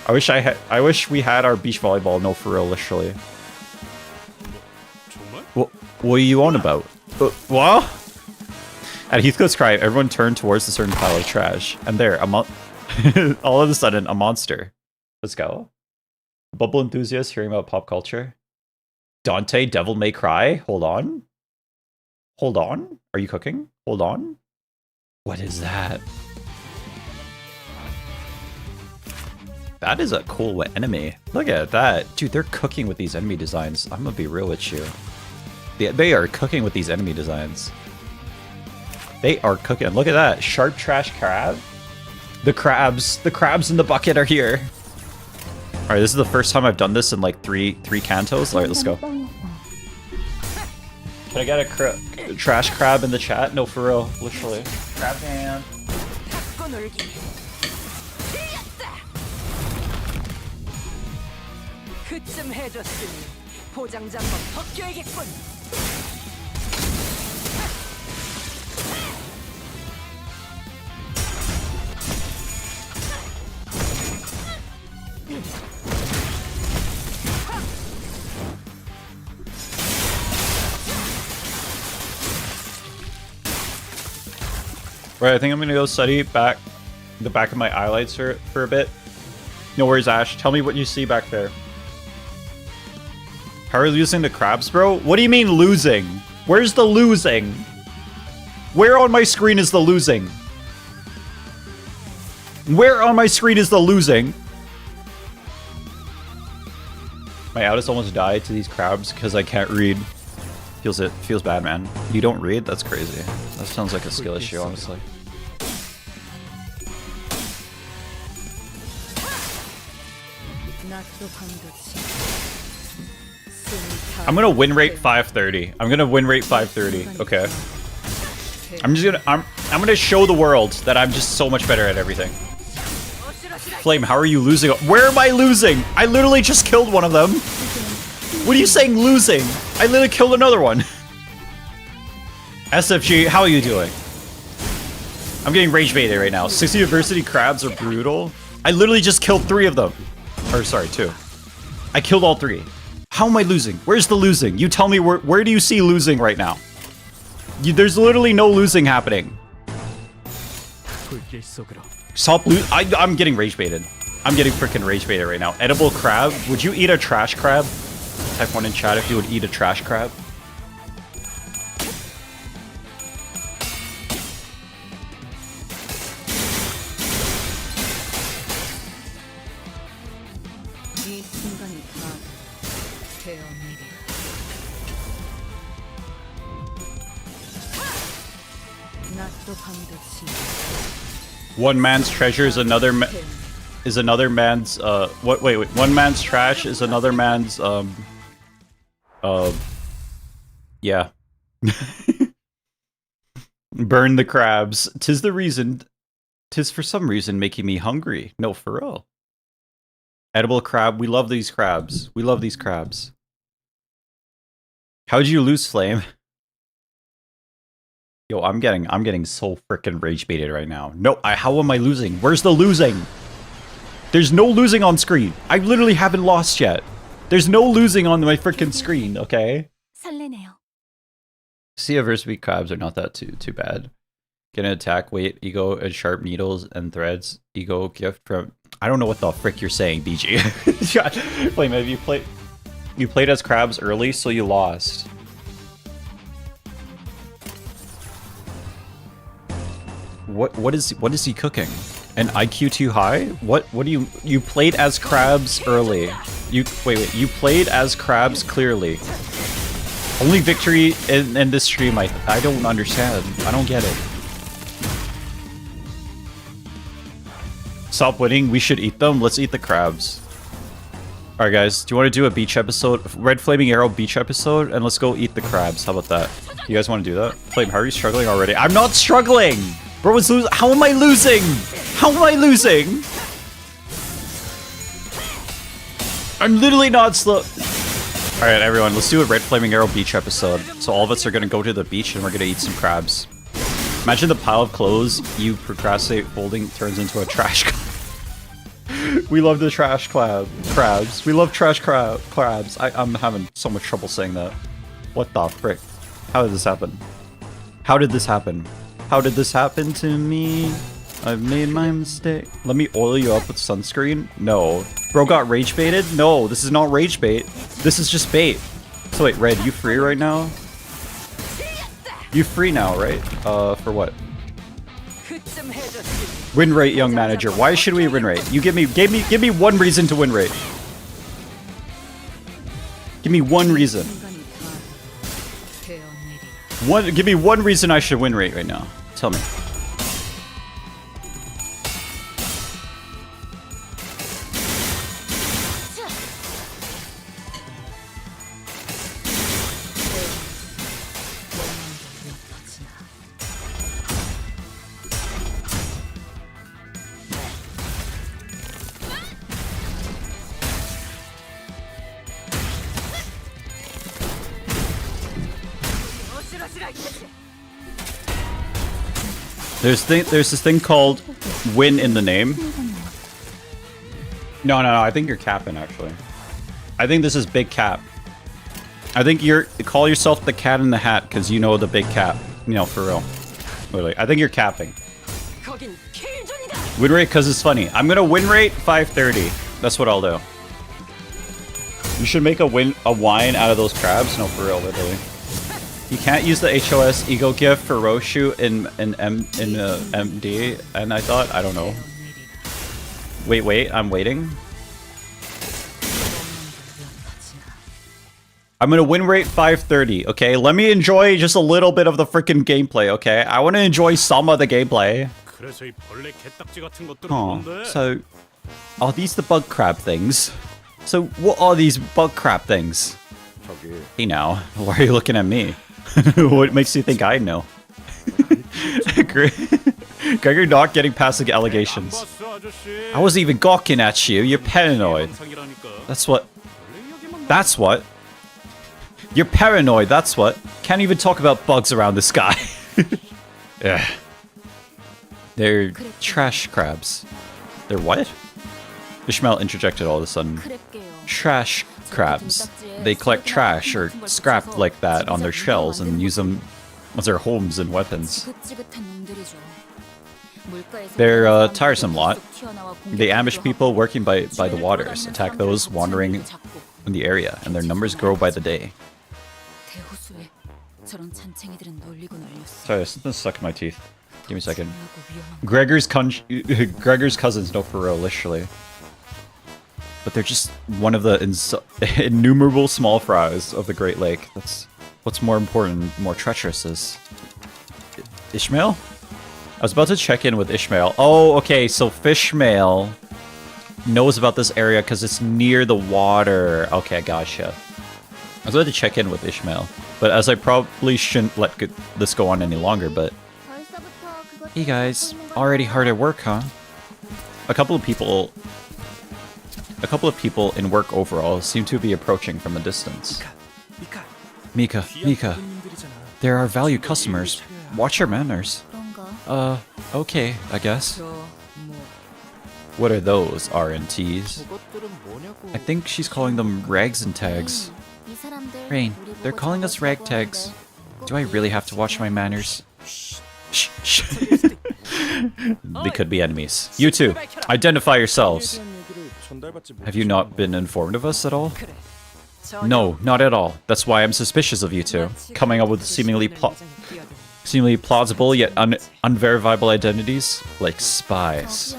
I wish we had our beach volleyball. No, for real, literally. What are you on about? What? At Heathcote's cry, everyone turned towards a certain pile of trash, and there, all of a sudden, a monster. Let's go. Bubble enthusiast hearing about pop culture. Dante, Devil May Cry. Hold on. Hold on. Are you cooking? Hold on. What is that? That is a cool enemy. Look at that. Dude, they're cooking with these enemy designs. I'm gonna be real with you. They are cooking with these enemy designs. They are cooking. Look at that. Sharp trash crab. The crabs in the bucket are here. Alright, this is the first time I've done this in like three cantos. Alright, let's go. Can I get a trash crab in the chat? No, for real. Literally. Crab man. 그쯤 해줬으니 포장장 한번 벗겨야겠군. Right, I think I'm gonna go study the back of my eyelids for a bit. No worries, Ash. Tell me what you see back there. How are you losing the crabs, bro? What do you mean losing? Where's the losing? Where on my screen is the losing? Where on my screen is the losing? My Audis almost died to these crabs because I can't read. Feels bad, man. You don't read? That's crazy. That sounds like a skill issue, honestly. I'm gonna win rate 530. I'm gonna win rate 530. Okay. I'm gonna show the world that I'm just so much better at everything. Flame, how are you losing? Where am I losing? I literally just killed one of them. What are you saying losing? I literally killed another one. SFG, how are you doing? I'm getting rage baited right now. 60 University crabs are brutal. I literally just killed 3 of them. Or sorry, 2. I killed all 3. How am I losing? Where's the losing? You tell me where do you see losing right now? There's literally no losing happening. Stop I'm getting rage baited. I'm getting freaking rage baited right now. Edible crab? Would you eat a trash crab? Type 1 in chat if you would eat a trash crab. One man's treasure is another man's wait, one man's trash is another man's yeah. Burn the crabs. 'Tis for some reason making me hungry. No, for real. Edible crab, we love these crabs. We love these crabs. How'd you lose, Flame? Yo, I'm getting so freaking rage baited right now. No, how am I losing? Where's the losing? There's no losing on screen. I literally haven't lost yet. There's no losing on my freaking screen, okay? Sea Versity crabs are not that too bad. Get an attack, weight, ego, and sharp needles and threads. Ego gift from... I don't know what the frick you're saying, BG. Wait, maybe you played as crabs early, so you lost. What is he cooking? An IQ too high? What do you played as crabs early? You played as crabs clearly. Only victory in this stream. I don't understand. I don't get it. Stop winning. We should eat them. Let's eat the crabs. All right, guys. Do you want to do a beach episode? Red Flaming Arrow beach episode, and let's go eat the crabs. How about that? You guys want to do that? Flame, how are you struggling already? I'm not struggling. Bro is losing. How am I losing? How am I losing? I'm literally not slow. Alright, everyone, let's do a Red Flaming Arrow beach episode. So all of us are gonna go to the beach and we're gonna eat some crabs. Imagine the pile of clothes you procrastinate folding turns into a trash We love the trash crabs. We love trash crabs. I'm having so much trouble saying that. What the frick? How did this happen? How did this happen? How did this happen to me? I've made my mistake. Let me oil you up with sunscreen? No. Bro got rage baited? No, this is not rage bait. This is just bait. So wait, Red, you free right now? You free now, right? For what? Win rate, young manager. Why should we win rate? You give me one reason to win rate. Give me one reason. Give me one reason I should win rate right now. Tell me. There's this thing called win in the name. No, I think you're capping, actually. I think this is big cap. I think call yourself the cat in the hat because you know the big cap. You know, for real. Literally. I think you're capping. Win rate because it's funny. I'm gonna win rate 530. That's what I'll do. You should make a wine out of those crabs. No, for real, literally. You can't use the HOS ego gift for Roshu in MD, and I thought, I don't know. Wait, I'm waiting. I'm gonna win rate 530, okay? Let me enjoy just a little bit of the freaking gameplay, okay? I wanna enjoy some of the gameplay. Oh, so, are these the bug crab things? So, what are these bug crab things? Hey now, why are you looking at me? What makes you think I know? Gregor not getting past the allegations. I wasn't even gawking at you. You're paranoid. That's what. You're paranoid. That's what. Can't even talk about bugs around this guy. Yeah. They're trash crabs. They're what? Ishmael interjected all of a sudden. Trash crabs. They collect trash or scrap like that on their shells and use them as their homes and weapons. They're a tiresome lot. They ambush people working by the waters, attack those wandering in the area, and their numbers grow by the day. Sorry, something's stuck in my teeth. Give me a second. Gregor's cousins, no, for real, literally. But they're just one of the innumerable small fries of the Great Lake. That's what's more important, more treacherous is. Ishmael? I was about to check in with Ishmael. Oh, okay, so Fishmail knows about this area because it's near the water. Okay, gotcha. I was about to check in with Ishmael, but as I probably shouldn't let this go on any longer, but... Hey guys, already hard at work, huh? A couple of people in work overall seem to be approaching from a distance. Mika. There are valued customers. Watch your manners. Okay, I guess. What are those, RNTs? I think she's calling them rags and tags. Rain, they're calling us rag tags. Do I really have to watch my manners? Shh. They could be enemies. You two, identify yourselves. Have you not been informed of us at all? No, not at all. That's why I'm suspicious of you two. Coming up with seemingly plausible yet unverifiable identities, like spies.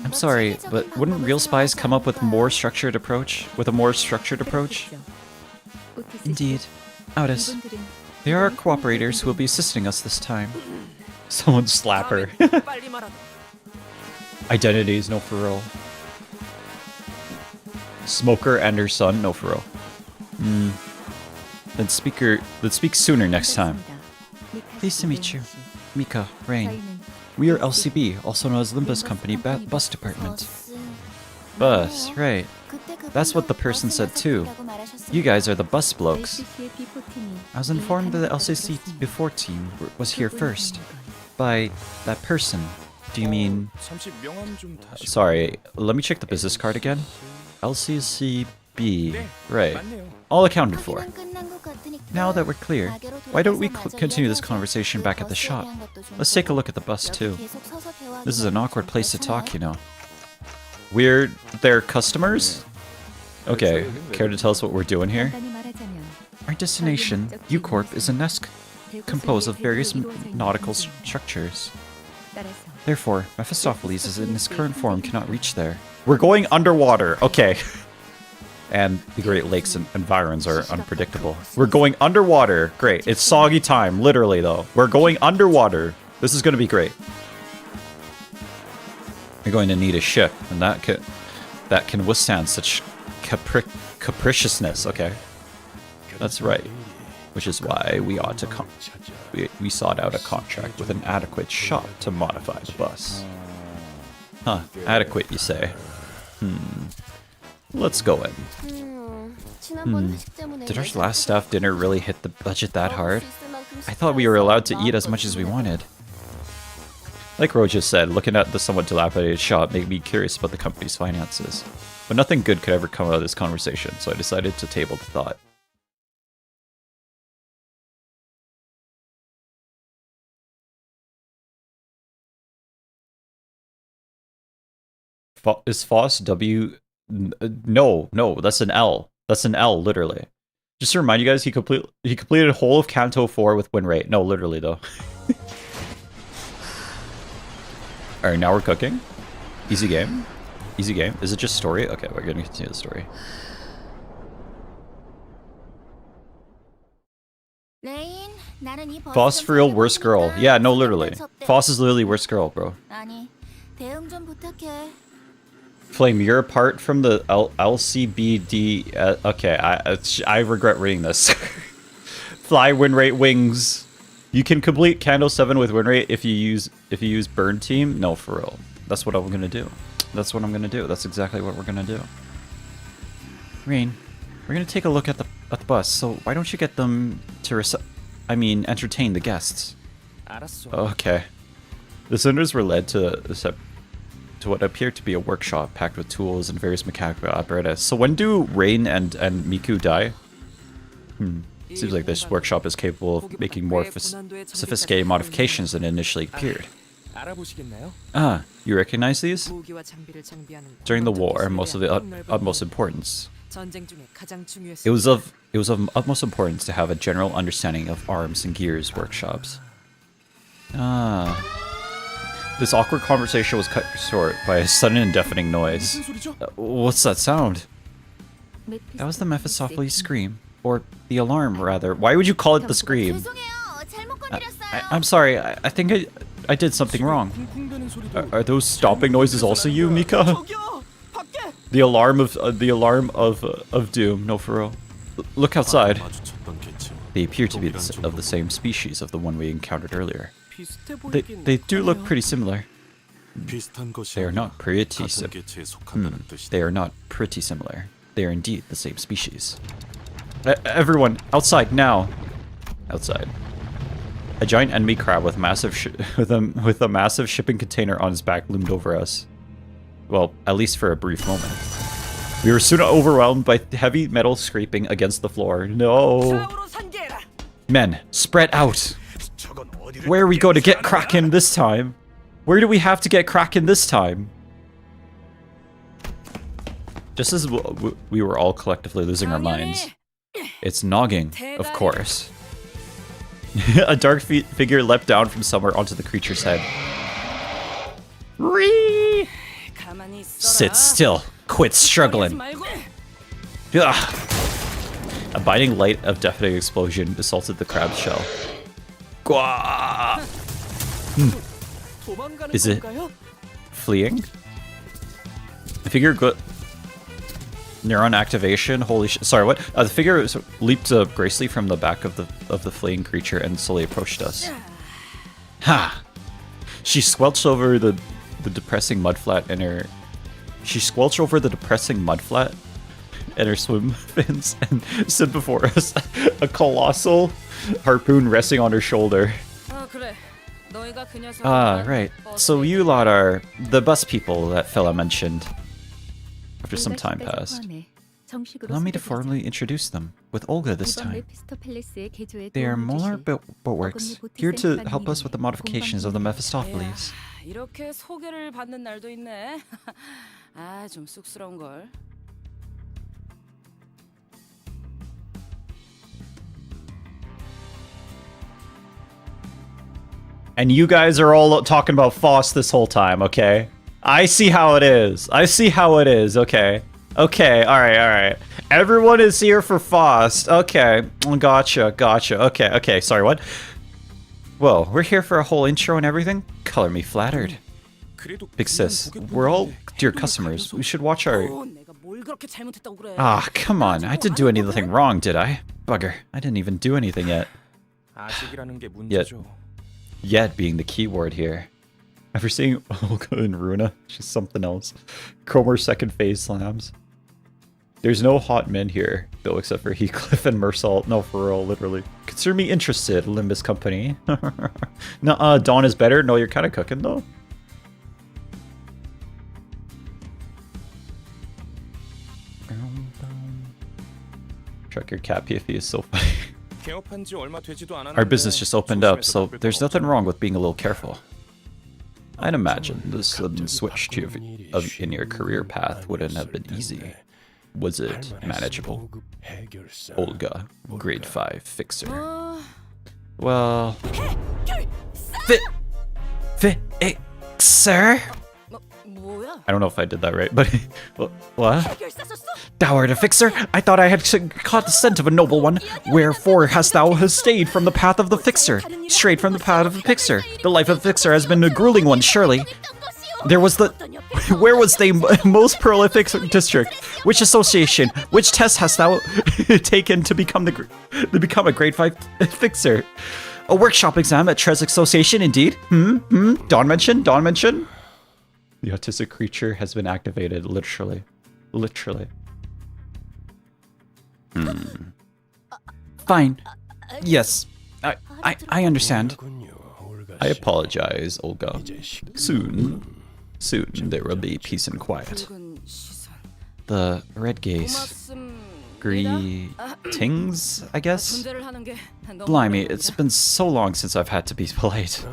I'm sorry, but wouldn't real spies come up with a more structured approach? Indeed. Otis. There are cooperators who will be assisting us this time. Someone slap her. Identities, no for real. Smoker and her son, no for real. Let's speak sooner next time. Pleased to meet you. Mika, Rain. We are LCB, also known as Limbus Company Bus Department. Bus, right. That's what the person said too. You guys are the bus blokes. I was informed that the LCC before team was here first. By that person. Do you mean... Sorry, let me check the business card again. LCCB. Right. All accounted for. Now that we're clear, why don't we continue this conversation back at the shop? Let's take a look at the bus too. This is an awkward place to talk, you know. We're their customers? Okay, care to tell us what we're doing here? Our destination, U-Corp, is a nest composed of various nautical structures. Therefore, Mephistopheles is in its current form cannot reach there. We're going underwater, okay. And the Great Lakes and environs are unpredictable. We're going underwater, great. It's soggy time, literally though. We're going underwater. This is gonna be great. You're going to need a ship, and that can withstand such capriciousness, okay. That's right. Which is why we ought to we sought out a contract with an adequate shop to modify the bus. Huh, adequate you say? Let's go in. Did our last staff dinner really hit the budget that hard? I thought we were allowed to eat as much as we wanted. Like Roja said, looking at the somewhat dilapidated shop made me curious about the company's finances. But nothing good could ever come out of this conversation, so I decided to table the thought. Is Foss W? No, that's an L. That's an L, literally. Just to remind you guys, he completed whole of Canto 4 with win rate. No, literally though. Alright, now we're cooking. Easy game. Easy game. Is it just story? Okay, we're gonna continue the story. Foss for real, worst girl. Yeah, no, literally. Foss is literally worst girl, bro. Flame, you're apart from the LCBD. Okay, I regret reading this. Fly win rate wings. You can complete Candle 7 with win rate if you use burn team. No, for real. That's what I'm gonna do. That's what I'm gonna do. That's exactly what we're gonna do. Rain, we're gonna take a look at the bus. So why don't you get them to entertain the guests? Okay. The Cinders were led to what appeared to be a workshop packed with tools and various mechanical apparatus. So when do Rain and Miku die? Seems like this workshop is capable of making more sophisticated modifications than initially appeared. Ah, you recognize these? During the war, most of the utmost importance. It was of utmost importance to have a general understanding of arms and gears workshops. Ah. This awkward conversation was cut short by a sudden and deafening noise. What's that sound? That was the Mephistopheles scream. Or the alarm, rather. Why would you call it the scream? I'm sorry, I think I did something wrong. Are those stomping noises also you, Mika? The alarm of doom. No, for real. Look outside. They appear to be of the same species of the one we encountered earlier. They do look pretty similar. They are not pretty similar. They are not pretty similar. They are indeed the same species. Everyone, outside now! Outside. A giant enemy crab with a massive shipping container on his back loomed over us. Well, at least for a brief moment. We were soon overwhelmed by heavy metal scraping against the floor. No! Men, spread out! Where are we going to get Kraken this time? Where do we have to get Kraken this time? Just as we were all collectively losing our minds. It's Nogging, of course. A dark figure leapt down from somewhere onto the creature's head. Ree! Sit still. Quit struggling. Ugh. A biting light of deafening explosion assaulted the crab's shell. Gwa! Is it fleeing? The figure neuron activation. Holy shit! Sorry, what? The figure leaped gracefully from the back of the fleeing creature and slowly approached us. Ha! She squelched over the depressing mudflat in her She squelched over the depressing mudflat and her swim fins and stood before us, a colossal harpoon resting on her shoulder. Ah, right. So you lot are the bus people that fella mentioned. After some time passed. Allow me to formally introduce them, with Olga this time. They are Molar Boatworks, here to help us with the modifications of the Mephistopheles. 이렇게 소개를 받는 날도 있네. 아, 좀 쑥스러운 걸. And you guys are all talking about Foss this whole time, okay? I see how it is. I see how it is, okay. Okay, alright. Everyone is here for Foss. Okay, gotcha. Okay, sorry, what? Whoa, we're here for a whole intro and everything? Color me flattered. Big sis, we're all dear customers. We should watch our... Ah, come on. I didn't do anything wrong, did I? Bugger. I didn't even do anything yet. Yet being the key word here. After seeing Olga and Runa, she's something else. Cromer's second phase slams. There's no hot men here, though, except for Heathcliff and Mersalt. No, for real, literally. Consider me interested, Limbus Company. Nuh-uh, Dawn is better? No, you're kind of cooking, though. Truck your cat PFE is so funny. Our business just opened up, so there's nothing wrong with being a little careful. I'd imagine the sudden switch to in your career path wouldn't have been easy. Was it manageable? Olga, grade 5 fixer. Well... Fixer? I don't know if I did that right, but... What? Thou art a fixer? I thought I had caught the scent of a noble one. Wherefore hast thou stayed from the path of the fixer? Strayed from the path of the fixer. The life of the fixer has been a grueling one, surely. There was the... Where was the most prolific district? Which association? Which test hast thou taken to become a grade 5 fixer? A workshop exam at Trez Association, indeed. Dawn mention? The autistic creature has been activated, literally. Fine. Yes. I understand. I apologize, Olga. Soon there will be peace and quiet. The red gaze. Greetings, I guess? Blimey, it's been so long since I've had to be polite.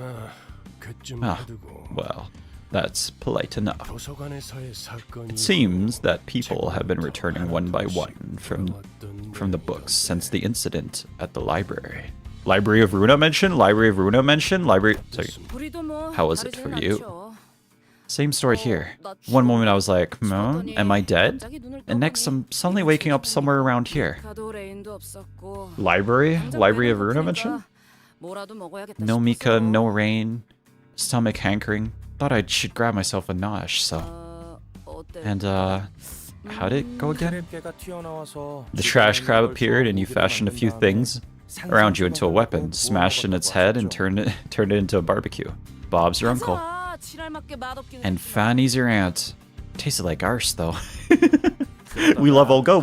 Ah, well, that's polite enough. It seems that people have been returning one by one from the books since the incident at the library. Library of Runa mention? Sorry. How was it for you? Same story here. One moment I was like, am I dead? And next I'm suddenly waking up somewhere around here. Library of Runa mention? No Mika, no rain, stomach hankering. Thought I should grab myself a nosh, so... And, how'd it go again? The trash crab appeared and you fashioned a few things around you into a weapon, smashed in its head and turned it into a barbecue. Bob's your uncle. And Fanny's your aunt. Tasted like arse, though. We love Olga,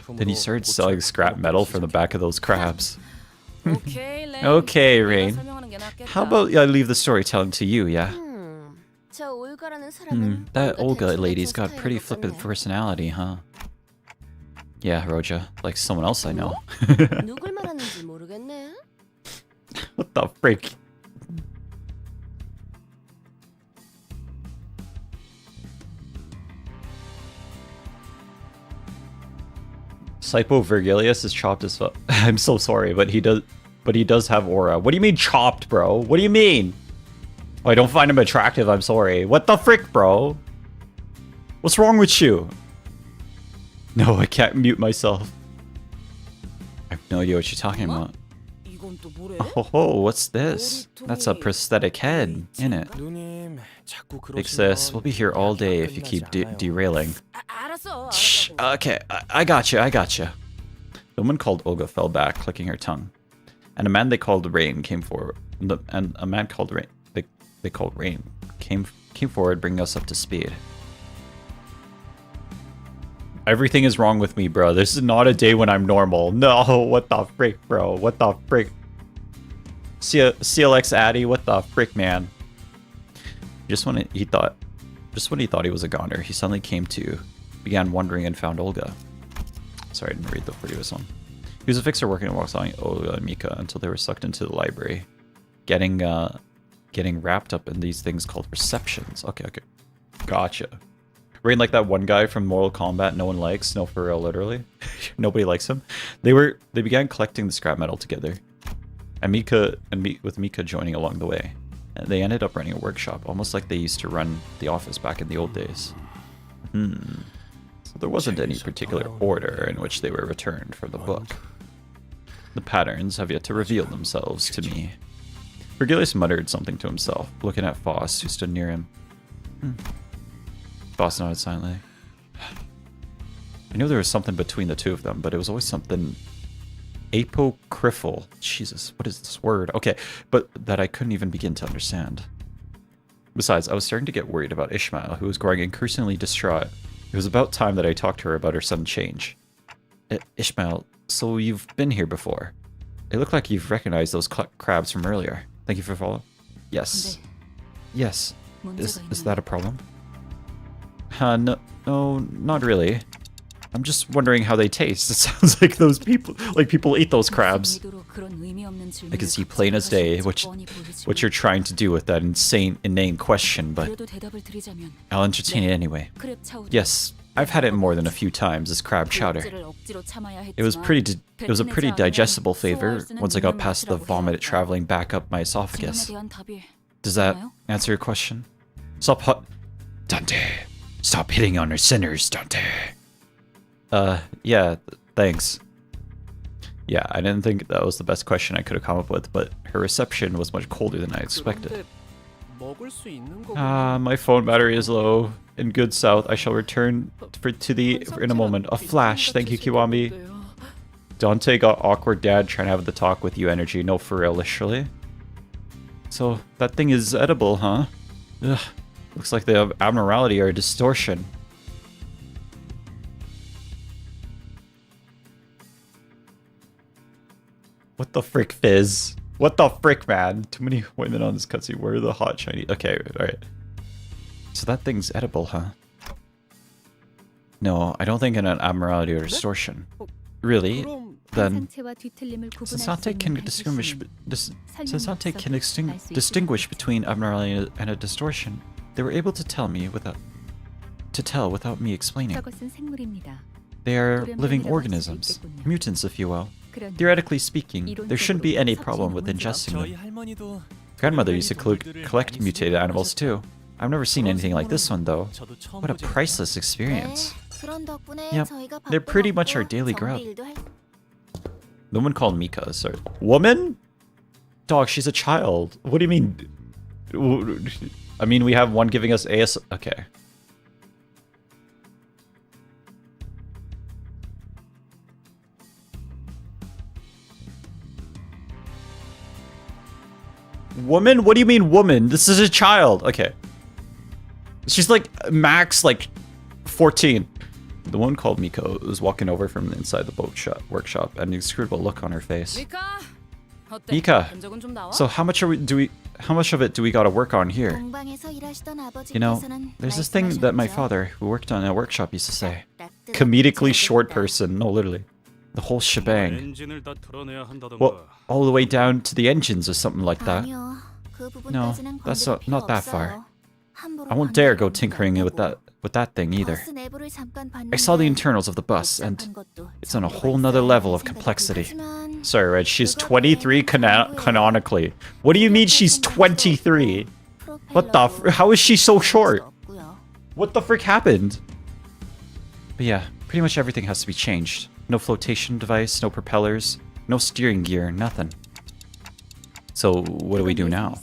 Then he started selling scrap metal from the back of those crabs. Okay, Rain. How about I leave the storytelling to you, yeah? That Olga lady's got a pretty flippant personality, huh? Yeah, Roja, like someone else I know. What the freak? Sypo Virgilius is chopped as fuck. I'm so sorry, but he does have aura. What do you mean chopped, bro? What do you mean? Oh, I don't find him attractive, I'm sorry. What the frick, bro? What's wrong with you? No, I can't mute myself. I have no idea what you're talking about. Oh, what's this? That's a prosthetic head, isn't it? Big sis, we'll be here all day if you keep derailing. Shh, okay, I gotcha. The woman called Olga fell back, clicking her tongue. And a man they called Rain came forward. They called Rain came forward, bringing us up to speed. Everything is wrong with me, bro. This is not a day when I'm normal. No, what the frick, bro? What the frick? CLX Addy, what the frick, man? Just when he thought he was a goner, he suddenly came to, began wondering, and found Olga. Sorry, I didn't read the previous one. He was a fixer working alongside Olga and Mika until they were sucked into the library, getting wrapped up in these things called receptions. Okay, gotcha. Rain, like that one guy from Mortal Kombat no one likes. No, for real, literally. Nobody likes him. They began collecting the scrap metal together. And with Mika joining along the way. And they ended up running a workshop, almost like they used to run the office back in the old days. So there wasn't any particular order in which they were returned from the book. The patterns have yet to reveal themselves to me. Virgilius muttered something to himself, looking at Faust, who stood near him. Faust nodded silently. I knew there was something between the two of them, but it was always something apocryphal. Jesus, what is this word? Okay, but that I couldn't even begin to understand. Besides, I was starting to get worried about Ishmael, who was growing increasingly distraught. It was about time that I talked to her about her sudden change. Ishmael, so you've been here before. It looked like you've recognized those crabs from earlier. Thank you for following. Yes. Yes. Is that a problem? No, not really. I'm just wondering how they taste. It sounds like those people eat those crabs. I can see plain as day what you're trying to do with that inane question, but I'll entertain it anyway. Yes, I've had it more than a few times as crab chowder. It was a pretty digestible flavor once I got past the vomit traveling back up my esophagus. Does that answer your question? Dante, stop hitting on our sinners, Dante. Yeah, thanks. Yeah, I didn't think that was the best question I could have come up with, but her reception was much colder than I expected. My phone battery is low. In good south, I shall return in a moment. A flash, thank you, Kiwami. Dante got awkward dad trying to have the talk with you energy. No, for real, literally. So, that thing is edible, huh? Ugh, looks like the abnormality or distortion. What the frick, Fizz? What the frick, man? Too many women on this cutscene. Where are the hot Chinese? Okay, alright. So that thing's edible, huh? No, I don't think in an abnormality or distortion. Really? Then, since Dante can distinguish between abnormality and a distortion, they were able to tell without me explaining. They are living organisms, mutants if you will. Theoretically speaking, there shouldn't be any problem with ingesting them. Grandmother used to collect mutated animals too. I've never seen anything like this one though. What a priceless experience. Yep, they're pretty much our daily grub. The woman called Mika, sorry. Woman? Dog, she's a child. What do you mean? I mean, we have one giving us AS. Okay. Woman? What do you mean woman? This is a child. Okay. She's like max like 14. The one called Miko was walking over from inside the workshop, and an inscrutable look on her face. Mika, so how much of it do we gotta work on here? You know, there's this thing that my father, who worked on a workshop, used to say. Comedically short person. No, literally. The whole shebang. Well, all the way down to the engines or something like that. No, that's not that far. I won't dare go tinkering with that thing either. I saw the internals of the bus, and it's on a whole nother level of complexity. Sorry, Red, she's 23 canonically. What do you mean she's 23? What the how is she so short? What the frick happened? But yeah, pretty much everything has to be changed. No flotation device, no propellers, no steering gear, nothing. So, what do we do now?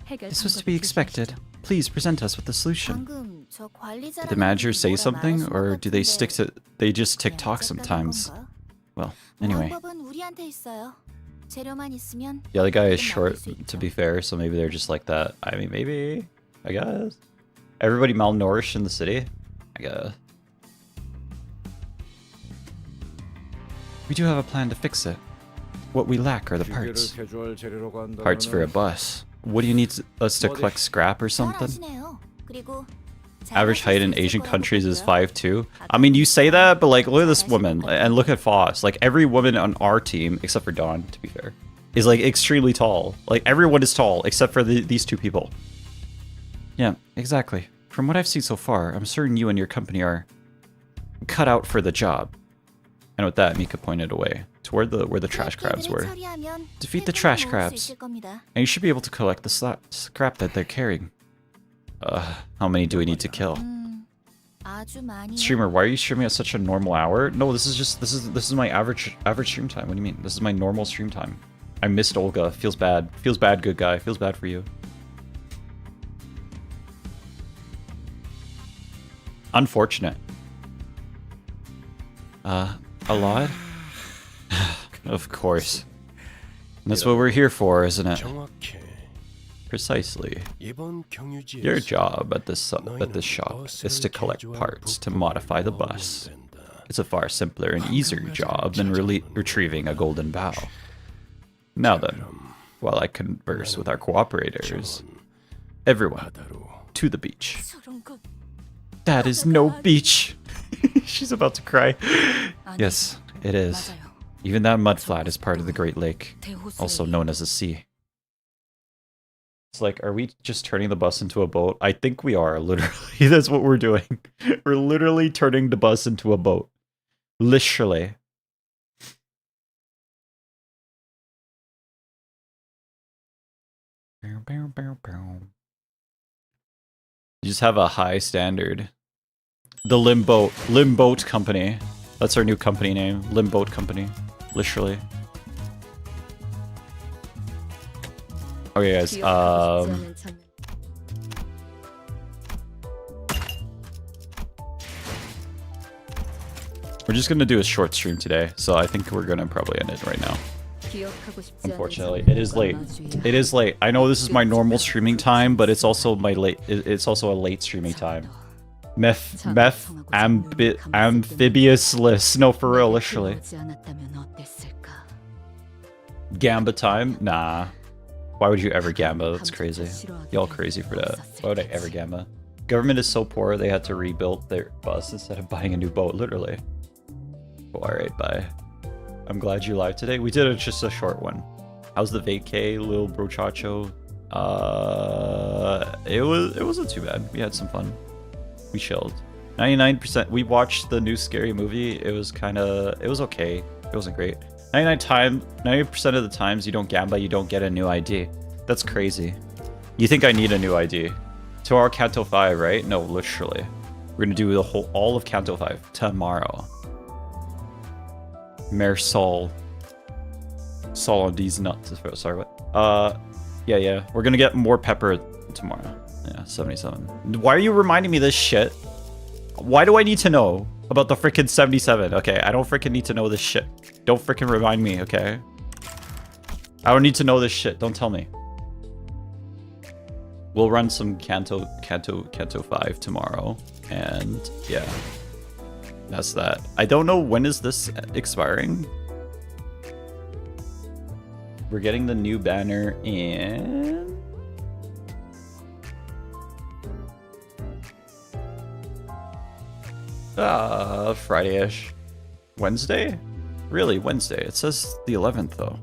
This was to be expected. Please present us with the solution. Did the manager say something, or do they just tick-tock sometimes? Well, anyway. The other guy is short, to be fair, so maybe they're just like that. I mean, maybe, I guess. Everybody malnourished in the city? I guess. We do have a plan to fix it. What we lack are the parts. Parts for a bus. What do you need us to collect scrap or something? Average height in Asian countries is 5'2". I mean, you say that, but like, look at this woman, and look at Foss. Like, every woman on our team, except for Dawn, to be fair, is like extremely tall. Like, everyone is tall, except for these two people. Yeah, exactly. From what I've seen so far, I'm certain you and your company are cut out for the job. And with that, Mika pointed away, toward where the trash crabs were. Defeat the trash crabs, and you should be able to collect the scrap that they're carrying. How many do we need to kill? Streamer, why are you streaming at such a normal hour? No, this is my average stream time. What do you mean? This is my normal stream time. I missed Olga. Feels bad. Feels bad, good guy. Feels bad for you. Unfortunate. A lot? Of course. That's what we're here for, isn't it? Precisely. Your job at this shop is to collect parts to modify the bus. It's a far simpler and easier job than retrieving a golden bow. Now then, while I converse with our cooperators, everyone, to the beach. That is no beach! She's about to cry. Yes, it is. Even that mudflat is part of the Great Lake, also known as a sea. It's like, are we just turning the bus into a boat? I think we are, literally. That's what we're doing. We're literally turning the bus into a boat. Literally. You just have a high standard. The Limbus Company. That's our new company name. Limbus Company. Literally. Okay, guys. We're just gonna do a short stream today, so I think we're gonna probably end it right now. Unfortunately, it is late. It is late. I know this is my normal streaming time, but it's also my late. It's also a late streaming time. Amphibious list. No, for real, literally. Gamba time? Nah. Why would you ever gamba? That's crazy. Y'all crazy for that. Why would I ever gamba? Government is so poor they had to rebuild their bus instead of buying a new boat, literally. Oh, alright, bye. I'm glad you live today. We did just a short one. How's the vacay, Lil Brochacho? It wasn't too bad. We had some fun. We chilled. 99%. We watched the new scary movie. It was okay. It wasn't great. 90% of the times you don't gamba, you don't get a new ID. That's crazy. You think I need a new ID? To our Kanto 5, right? No, literally. We're gonna do all of Kanto 5 tomorrow. Mayor Sol on these nuts. Sorry, what? Yeah. We're gonna get more pepper tomorrow. Yeah, 77. Why are you reminding me this shit? Why do I need to know about the freaking 77? Okay, I don't freaking need to know this shit. Don't freaking remind me, okay? I don't need to know this shit. Don't tell me. We'll run some Kanto 5 tomorrow. And yeah. That's that. I don't know, when is this expiring? We're getting the new banner in... Friday-ish. Wednesday? Really, Wednesday. It says the 11th, though.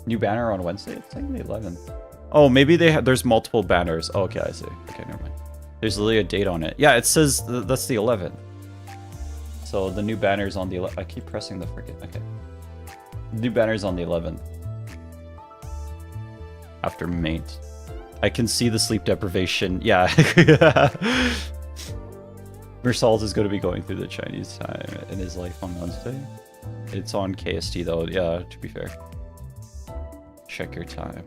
New banner on Wednesday? It's saying the 11th. Oh, maybe there's multiple banners. Oh, okay, I see. Okay, never mind. There's literally a date on it. Yeah, it says that's the 11th. So the new banner's on the 11th. I keep pressing the freaking... Okay. The new banner's on the 11th. After mate. I can see the sleep deprivation. Yeah. Mersalt is going to be going through the Chinese time in his life on Wednesday. It's on KST though, yeah, to be fair. Check your time.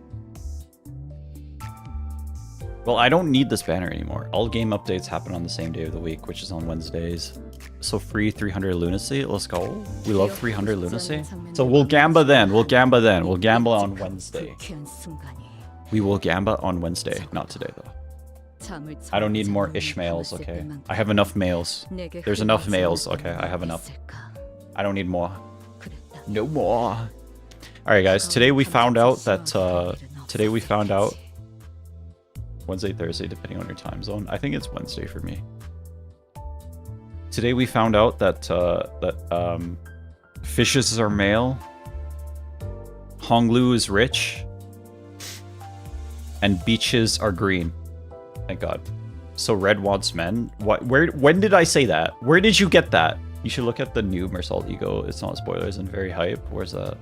Well, I don't need this banner anymore. All game updates happen on the same day of the week, which is on Wednesdays. So free 300 lunacy, let's go. We love 300 lunacy. So we'll gamba then, we'll gamba on Wednesday. We will gamba on Wednesday, not today though. I don't need more Ishmaels, okay? I have enough males. There's enough males, okay? I have enough. I don't need more. No more. Alright guys, today we found out that, Wednesday, Thursday, depending on your time zone. I think it's Wednesday for me. Today we found out that, fishes are male, Honglu is rich, and beaches are green. Thank God. So red wants men? What? Where? When did I say that? Where did you get that? You should look at the new Mersault Ego. It's not spoilers and very hype. Where's that?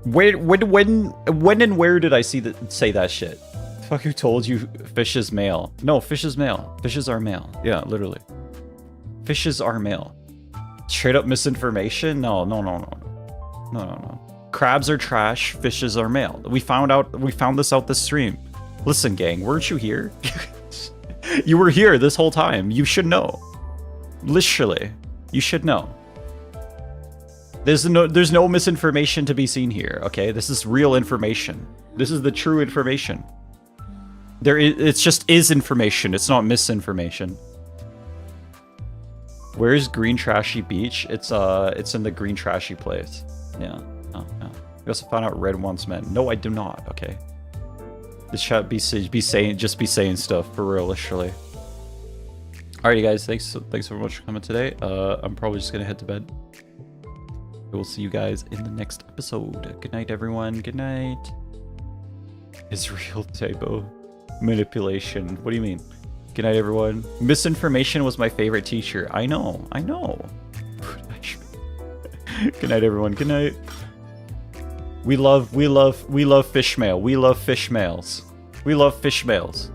When and where did I say that shit? Fuck, who told you fish is male? No, fish is male. Fishes are male. Yeah, literally. Fishes are male. Straight up misinformation? No. Crabs are trash. Fishes are male. We found this out this stream. Listen, gang, weren't you here? You were here this whole time. You should know. Literally, you should know. There's no misinformation to be seen here. Okay, this is real information. This is the true information. It's just information. It's not misinformation. Where's Green Trashy Beach? It's in the Green Trashy place. Yeah. Oh, yeah. We also found out red wants men. No, I do not. Okay. This chat be saying stuff for real, literally. Alrighty, guys. Thanks so much for coming today. I'm probably just gonna head to bed. We'll see you guys in the next episode. Good night, everyone. Good night. Israel typo. Manipulation. What do you mean? Good night, everyone. Misinformation was my favorite teacher. I know. Good night, everyone. Good night. We love fish mail. We love fish mails. We love fish mails.